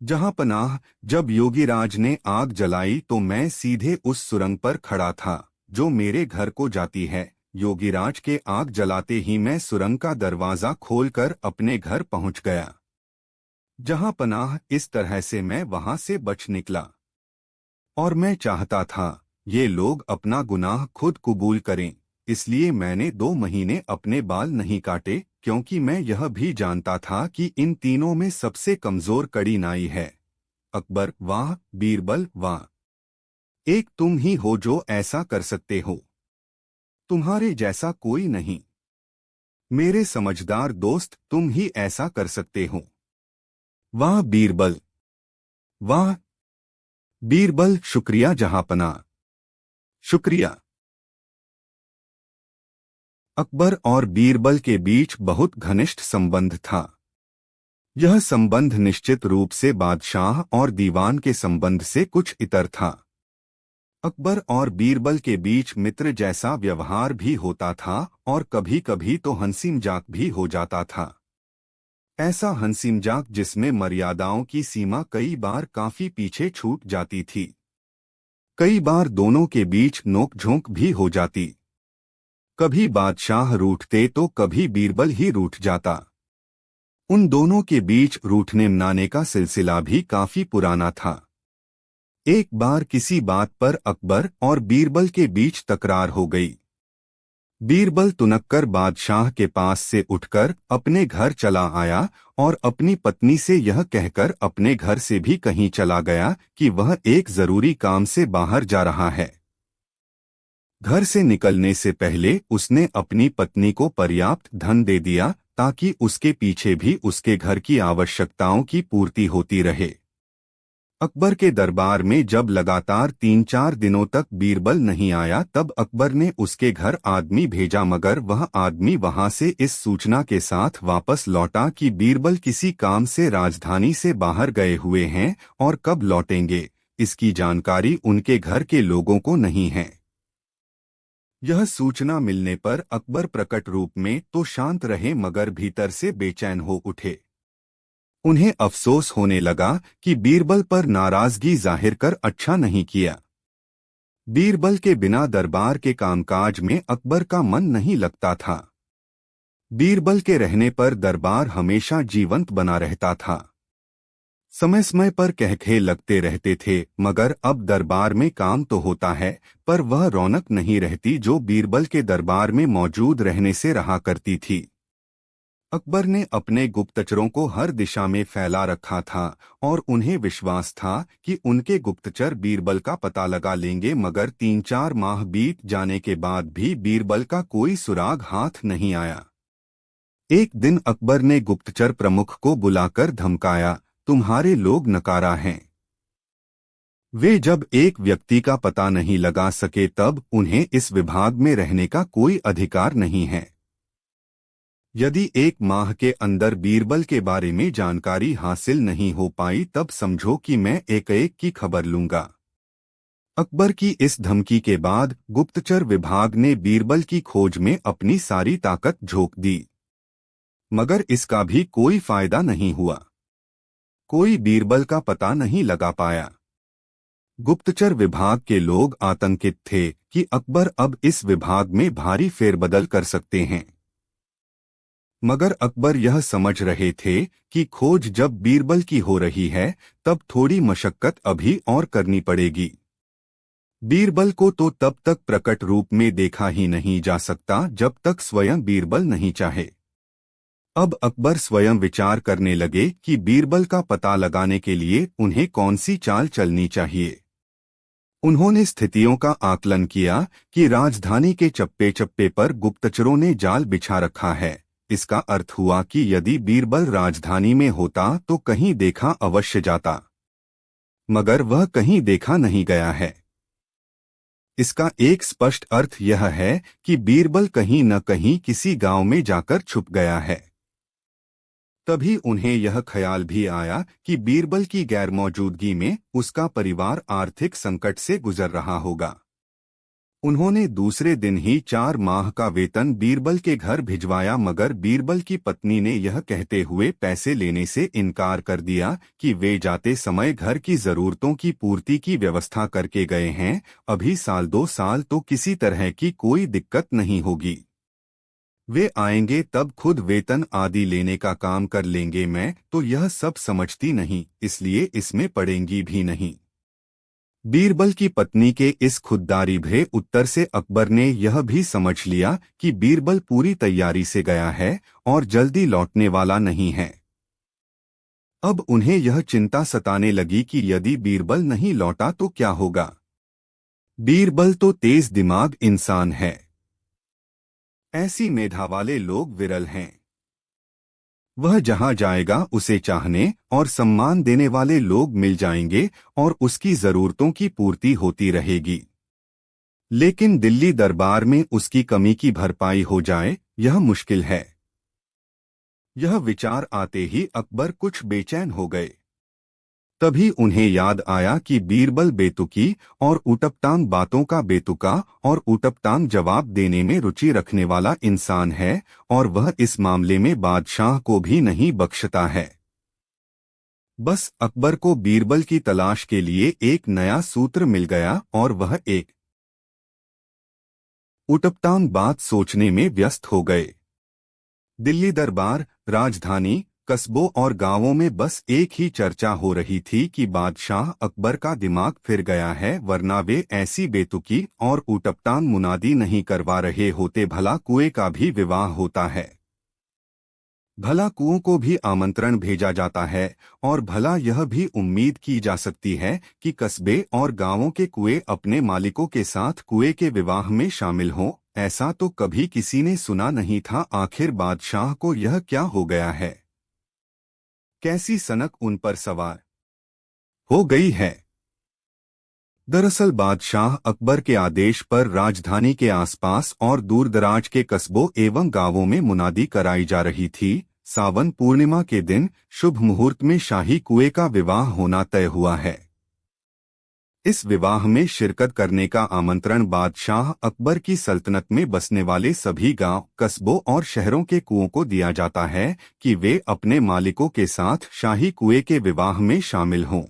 जहांपनाह, जब योगीराज ने आग जलाई तो मैं सीधे उस सुरंग पर खड़ा था जो मेरे घर को जाती है। योगीराज के आग जलाते ही मैं सुरंग का दरवाजा खोलकर अपने घर पहुंच गया। जहांपनाह, इस तरह से मैं वहां से बच निकला, और मैं चाहता था ये लोग अपना गुनाह खुद कबूल करें, इसलिए मैंने 2 महीने अपने बाल नहीं काटे, क्योंकि मैं यह भी जानता था कि इन तीनों में सबसे कमजोर कड़ी नाई है। अकबर, वाह! बीरबल, वाह! एक तुम ही हो जो ऐसा कर सकते हो, तुम्हारे जैसा कोई नहीं। मेरे समझदार दोस्त, तुम ही ऐसा कर सकते हो। वाह बीरबल, वाह! बीरबल, शुक्रिया जहांपना, शुक्रिया। अकबर और बीरबल के बीच बहुत घनिष्ठ संबंध था। यह संबंध निश्चित रूप से बादशाह और दीवान के संबंध से कुछ इतर था। अकबर और बीरबल के बीच मित्र जैसा व्यवहार भी होता था, और कभी कभी तो हंसी मजाक भी हो जाता था। ऐसा हंसी मजाक जिसमें मर्यादाओं की सीमा कई बार काफी पीछे छूट जाती थी। कई बार दोनों के बीच नोक-झोंक भी हो जाती। कभी बादशाह रूठते तो कभी बीरबल ही रूठ जाता। उन दोनों के बीच रूठने मनाने का सिलसिला भी काफी पुराना था। एक बार किसी बात पर अकबर और बीरबल के बीच तकरार हो गई। बीरबल तुनक्कर बादशाह के पास से उठकर अपने घर चला आया और अपनी पत्नी से यह कहकर अपने घर से भी कहीं चला गया कि वह एक जरूरी काम से बाहर जा रहा है। घर से निकलने से पहले उसने अपनी पत्नी को पर्याप्त धन दे दिया ताकि उसके पीछे भी उसके घर की आवश्यकताओं की पूर्ति होती रहे। अकबर के दरबार में जब लगातार 3-4 दिनों तक बीरबल नहीं आया तब अकबर ने उसके घर आदमी भेजा, मगर वह आदमी वहां से इस सूचना के साथ वापस लौटा कि बीरबल किसी काम से राजधानी से बाहर गए हुए हैं और कब लौटेंगे इसकी जानकारी उनके घर के लोगों को नहीं है। यह सूचना मिलने पर अकबर प्रकट रूप में तो शांत रहे मगर भीतर से बेचैन हो उठे। उन्हें अफसोस होने लगा कि बीरबल पर नाराजगी जाहिर कर अच्छा नहीं किया। बीरबल के बिना दरबार के कामकाज में अकबर का मन नहीं लगता था। बीरबल के रहने पर दरबार हमेशा जीवंत बना रहता था। समय समय पर कहखे लगते रहते थे, मगर अब दरबार में काम तो होता है, पर वह रौनक नहीं रहती जो बीरबल के दरबार में मौजूद रहने से रहा करती थी। अकबर ने अपने गुप्तचरों को हर दिशा में फैला रखा था और उन्हें विश्वास था कि उनके गुप्तचर बीरबल का पता लगा लेंगे, मगर 3-4 माह बीत जाने के बाद भी बीरबल का कोई सुराग हाथ नहीं आया। एक दिन अकबर ने गुप्तचर प्रमुख को बुलाकर धमकाया, तुम्हारे लोग नकारा हैं। वे जब एक व्यक्ति का पता नहीं लगा सके तब उन्हें इस विभाग में रहने का कोई अधिकार नहीं है। यदि 1 माह के अंदर बीरबल के बारे में जानकारी हासिल नहीं हो पाई तब समझो कि मैं एक की खबर लूंगा। अकबर की इस धमकी के बाद गुप्तचर विभाग ने बीरबल की खोज में अपनी सारी ताकत झोंक दी, मगर इसका भी कोई फायदा नहीं हुआ। कोई बीरबल का पता नहीं लगा पाया। गुप्तचर विभाग के लोग आतंकित थे कि अकबर अब इस विभाग में भारी फेरबदल कर सकते हैं, मगर अकबर यह समझ रहे थे कि खोज जब बीरबल की हो रही है तब थोड़ी मशक्कत अभी और करनी पड़ेगी। बीरबल को तो तब तक प्रकट रूप में देखा ही नहीं जा सकता जब तक स्वयं बीरबल नहीं चाहे। अब अकबर स्वयं विचार करने लगे कि बीरबल का पता लगाने के लिए उन्हें कौन सी चाल चलनी चाहिए। उन्होंने स्थितियों का आकलन किया कि राजधानी के चप्पे चप्पे पर गुप्तचरों ने जाल बिछा रखा है। इसका अर्थ हुआ कि यदि बीरबल राजधानी में होता तो कहीं देखा अवश्य जाता, मगर वह कहीं देखा नहीं गया है। इसका एक स्पष्ट अर्थ यह है कि बीरबल कहीं न कहीं किसी गांव में जाकर छुप गया है। तभी उन्हें यह ख्याल भी आया कि बीरबल की गैरमौजूदगी में उसका परिवार आर्थिक संकट से गुजर रहा होगा। उन्होंने दूसरे दिन ही 4 माह का वेतन बीरबल के घर भिजवाया, मगर बीरबल की पत्नी ने यह कहते हुए पैसे लेने से इनकार कर दिया कि वे जाते समय घर की जरूरतों की पूर्ति की व्यवस्था करके गए हैं, अभी 1-2 साल तो किसी तरह की कोई दिक्कत नहीं होगी। वे आएंगे तब खुद वेतन आदि लेने का काम कर लेंगे। मैं तो यह सब समझती नहीं, इसलिए इसमें पड़ेंगी भी नहीं। बीरबल की पत्नी के इस खुददारी भरे उत्तर से अकबर ने यह भी समझ लिया कि बीरबल पूरी तैयारी से गया है और जल्दी लौटने वाला नहीं है। अब उन्हें यह चिंता सताने लगी कि यदि बीरबल नहीं लौटा तो क्या होगा। बीरबल तो तेज दिमाग इंसान है, ऐसी मेधा वाले लोग विरल हैं। वह जहां जाएगा उसे चाहने और सम्मान देने वाले लोग मिल जाएंगे और उसकी जरूरतों की पूर्ति होती रहेगी। लेकिन दिल्ली दरबार में उसकी कमी की भरपाई हो जाए, यह मुश्किल है। यह विचार आते ही अकबर कुछ बेचैन हो गए। तभी उन्हें याद आया कि बीरबल बेतुकी और ऊटपटांग बातों का बेतुका और ऊटपटांग जवाब देने में रुचि रखने वाला इंसान है, और वह इस मामले में बादशाह को भी नहीं बख्शता है। बस अकबर को बीरबल की तलाश के लिए एक नया सूत्र मिल गया और वह एक ऊटपटांग बात सोचने में व्यस्त हो गए। दिल्ली दरबार, राजधानी, कस्बों और गांवों में बस एक ही चर्चा हो रही थी कि बादशाह अकबर का दिमाग फिर गया है, वरना वे ऐसी बेतुकी और ऊटपटांग मुनादी नहीं करवा रहे होते। भला कुएं का भी विवाह होता है, भला कुओं को भी आमंत्रण भेजा जाता है, और भला यह भी उम्मीद की जा सकती है कि कस्बे और गांवों के कुएं अपने मालिकों के साथ कुएं के विवाह में शामिल हों। ऐसा तो कभी किसी ने सुना नहीं था। आखिर बादशाह को यह क्या हो गया है? कैसी सनक उन पर सवार हो गई है? दरअसल बादशाह अकबर के आदेश पर राजधानी के आसपास और दूरदराज के कस्बों एवं गांवों में मुनादी कराई जा रही थी। सावन पूर्णिमा के दिन शुभ मुहूर्त में शाही कुएं का विवाह होना तय हुआ है। इस विवाह में शिरकत करने का आमंत्रण बादशाह अकबर की सल्तनत में बसने वाले सभी गांव, कस्बों और शहरों के कुओं को दिया जाता है कि वे अपने मालिकों के साथ शाही कुएं के विवाह में शामिल हों।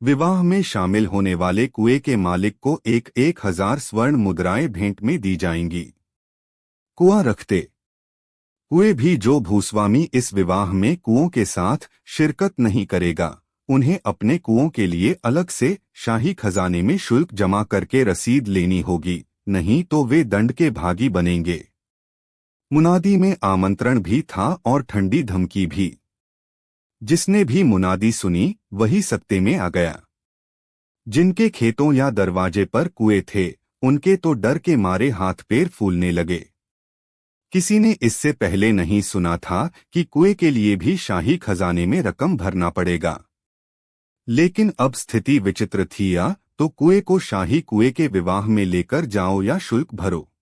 विवाह में शामिल होने वाले कुएं के मालिक को 1,000 स्वर्ण मुद्राएं भेंट में दी जाएंगी। कुआं रखते हुए भी जो भूस्वामी इस विवाह में कुओं के साथ शिरकत नहीं करेगा, उन्हें अपने कुओं के लिए अलग से शाही खजाने में शुल्क जमा करके रसीद लेनी होगी, नहीं तो वे दंड के भागी बनेंगे। मुनादी में आमंत्रण भी था और ठंडी धमकी भी। जिसने भी मुनादी सुनी वही सत्ते में आ गया। जिनके खेतों या दरवाजे पर कुएं थे, उनके तो डर के मारे हाथ पैर फूलने लगे। किसी ने इससे पहले नहीं सुना था कि कुएं के लिए भी शाही खजाने में रकम भरना पड़ेगा। लेकिन अब स्थिति विचित्र थी, या तो कुएं को शाही कुएं के विवाह में लेकर जाओ या शुल्क भरो।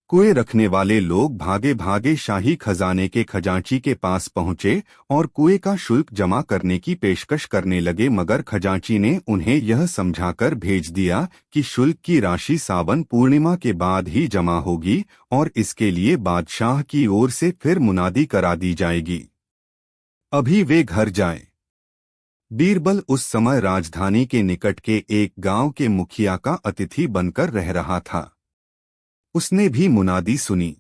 कुएं रखने वाले लोग भागे भागे शाही खजाने के खजांची के पास पहुंचे और कुएं का शुल्क जमा करने की पेशकश करने लगे, मगर खजांची ने उन्हें यह समझाकर भेज दिया कि शुल्क की राशि सावन पूर्णिमा के बाद ही जमा होगी और इसके लिए बादशाह की ओर से फिर मुनादी करा दी जाएगी। अभी वे घर जाएं। बीरबल उस समय राजधानी के निकट के एक गांव के मुखिया का अतिथि बनकर रह रहा था। उसने भी मुनादी सुनी।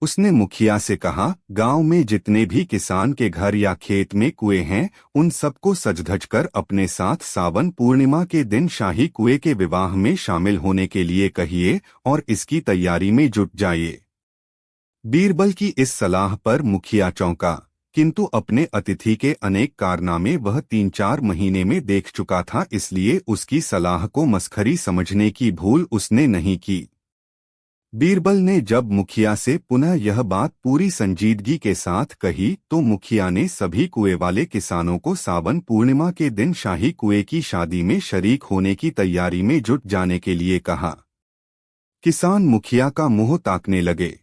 उसने मुखिया से कहा, गांव में जितने भी किसान के घर या खेत में कुएं हैं, उन सबको सज-धज कर अपने साथ सावन पूर्णिमा के दिन शाही कुएं के विवाह में शामिल होने के लिए कहिए और इसकी तैयारी में जुट जाइए। बीरबल की इस सलाह पर मुखिया चौंका, किंतु अपने अतिथि के अनेक कारनामे वह 3-4 महीने में देख चुका था, इसलिए उसकी सलाह को मसखरी समझने की भूल उसने नहीं की। बीरबल ने जब मुखिया से पुनः यह बात पूरी संजीदगी के साथ कही, तो मुखिया ने सभी कुएं वाले किसानों को सावन पूर्णिमा के दिन शाही कुएं की शादी में शरीक होने की तैयारी में जुट जाने के लिए कहा। किसान मुखिया का मुंह ताकने लगे।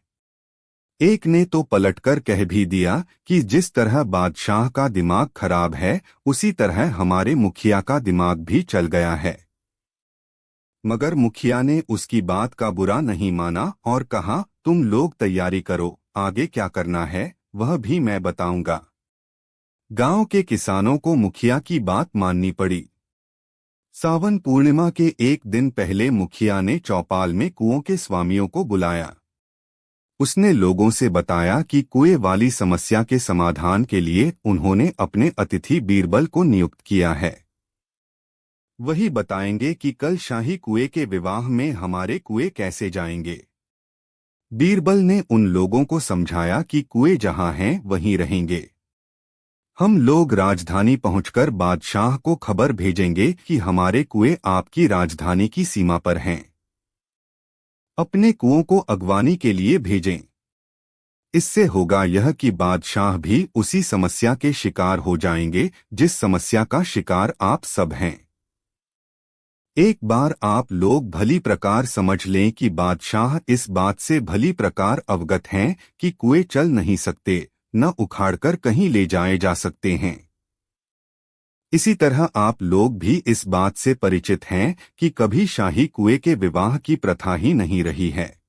एक ने तो पलटकर कह भी दिया कि जिस तरह बादशाह का दिमाग खराब है, उसी तरह हमारे मुखिया का दिमाग भी चल गया है। मगर मुखिया ने उसकी बात का बुरा नहीं माना और कहा, तुम लोग तैयारी करो, आगे क्या करना है वह भी मैं बताऊंगा। गांव के किसानों को मुखिया की बात माननी पड़ी। सावन पूर्णिमा के एक दिन पहले मुखिया ने चौपाल में कुओं के स्वामियों को बुलाया। उसने लोगों से बताया कि कुएं वाली समस्या के समाधान के लिए उन्होंने अपने अतिथि बीरबल को नियुक्त किया है। वही बताएंगे कि कल शाही कुएं के विवाह में हमारे कुएं कैसे जाएंगे। बीरबल ने उन लोगों को समझाया कि कुएं जहां हैं वहीं रहेंगे। हम लोग राजधानी पहुंचकर बादशाह को खबर भेजेंगे कि हमारे कुएं आपकी राजधानी की सीमा पर हैं। अपने कुओं को अगवानी के लिए भेजें। इससे होगा यह कि बादशाह भी उसी समस्या के शिकार हो जाएंगे जिस समस्या का शिकार आप सब हैं। एक बार आप लोग भली प्रकार समझ लें कि बादशाह इस बात से भली प्रकार अवगत हैं कि कुएं चल नहीं सकते, न उखाड़कर कहीं ले जाए जा सकते हैं। इसी तरह आप लोग भी इस बात से परिचित हैं कि कभी शाही कुएं के विवाह की प्रथा ही नहीं रही है।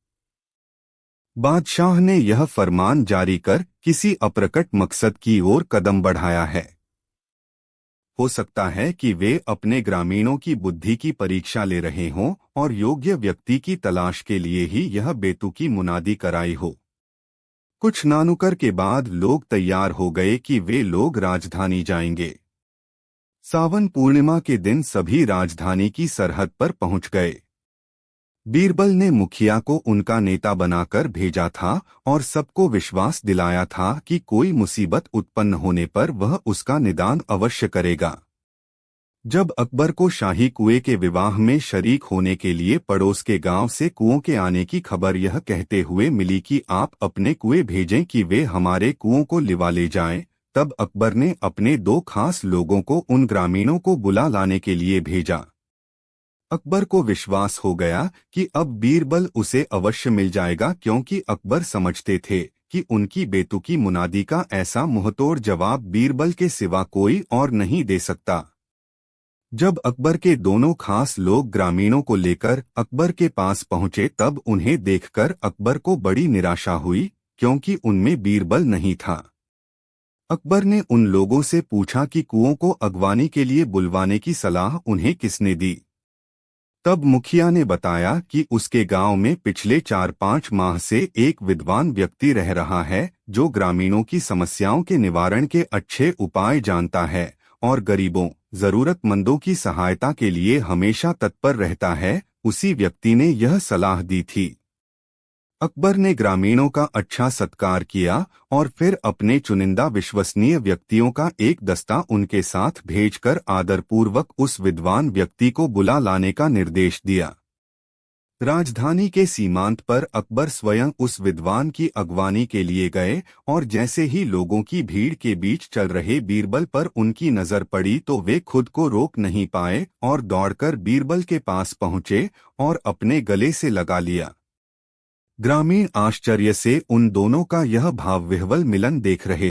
बादशाह ने यह फरमान जारी कर किसी अप्रकट मकसद की ओर कदम बढ़ाया है। हो सकता है कि वे अपने ग्रामीणों की बुद्धि की परीक्षा ले रहे हों और योग्य व्यक्ति की तलाश के लिए ही यह बेतुकी मुनादी कराई हो। कुछ नानुकर के बाद लोग तैयार हो गए कि वे लोग राजधानी जाएंगे। सावन पूर्णिमा के दिन सभी राजधानी की सरहद पर पहुंच गए। बीरबल ने मुखिया को उनका नेता बनाकर भेजा था और सबको विश्वास दिलाया था कि कोई मुसीबत उत्पन्न होने पर वह उसका निदान अवश्य करेगा। जब अकबर को शाही कुएं के विवाह में शरीक होने के लिए पड़ोस के गांव से कुओं के आने की खबर यह कहते हुए मिली कि आप अपने कुएं भेजें कि वे हमारे कुओं को लिवा ले जाएं, तब अकबर ने अपने 2 खास लोगों को उन ग्रामीणों को बुला लाने के लिए भेजा। अकबर को विश्वास हो गया कि अब बीरबल उसे अवश्य मिल जाएगा, क्योंकि अकबर समझते थे कि उनकी बेतुकी मुनादी का ऐसा मुंहतोड़ जवाब बीरबल के सिवा कोई और नहीं दे सकता। जब अकबर के दोनों खास लोग ग्रामीणों को लेकर अकबर के पास पहुंचे, तब उन्हें देखकर अकबर को बड़ी निराशा हुई, क्योंकि उनमें बीरबल नहीं था। अकबर ने उन लोगों से पूछा कि कुओं को अगवानी के लिए बुलवाने की सलाह उन्हें किसने दी। तब मुखिया ने बताया कि उसके गांव में पिछले 4-5 माह से एक विद्वान व्यक्ति रह रहा है जो ग्रामीणों की समस्याओं के निवारण के अच्छे उपाय जानता है और गरीबों, जरूरतमंदों की सहायता के लिए हमेशा तत्पर रहता है। उसी व्यक्ति ने यह सलाह दी थी। अकबर ने ग्रामीणों का अच्छा सत्कार किया और फिर अपने चुनिंदा विश्वसनीय व्यक्तियों का एक दस्ता उनके साथ भेजकर आदरपूर्वक उस विद्वान व्यक्ति को बुला लाने का निर्देश दिया। राजधानी के सीमांत पर अकबर स्वयं उस विद्वान की अगवानी के लिए गए और जैसे ही लोगों की भीड़ के बीच चल रहे बीरबल पर उनकी नजर पड़ी तो वे खुद को रोक नहीं पाए और दौड़कर बीरबल के पास पहुंचे और अपने गले से लगा लिया। ग्रामीण आश्चर्य से उन दोनों का यह भावविह्वल मिलन देख रहे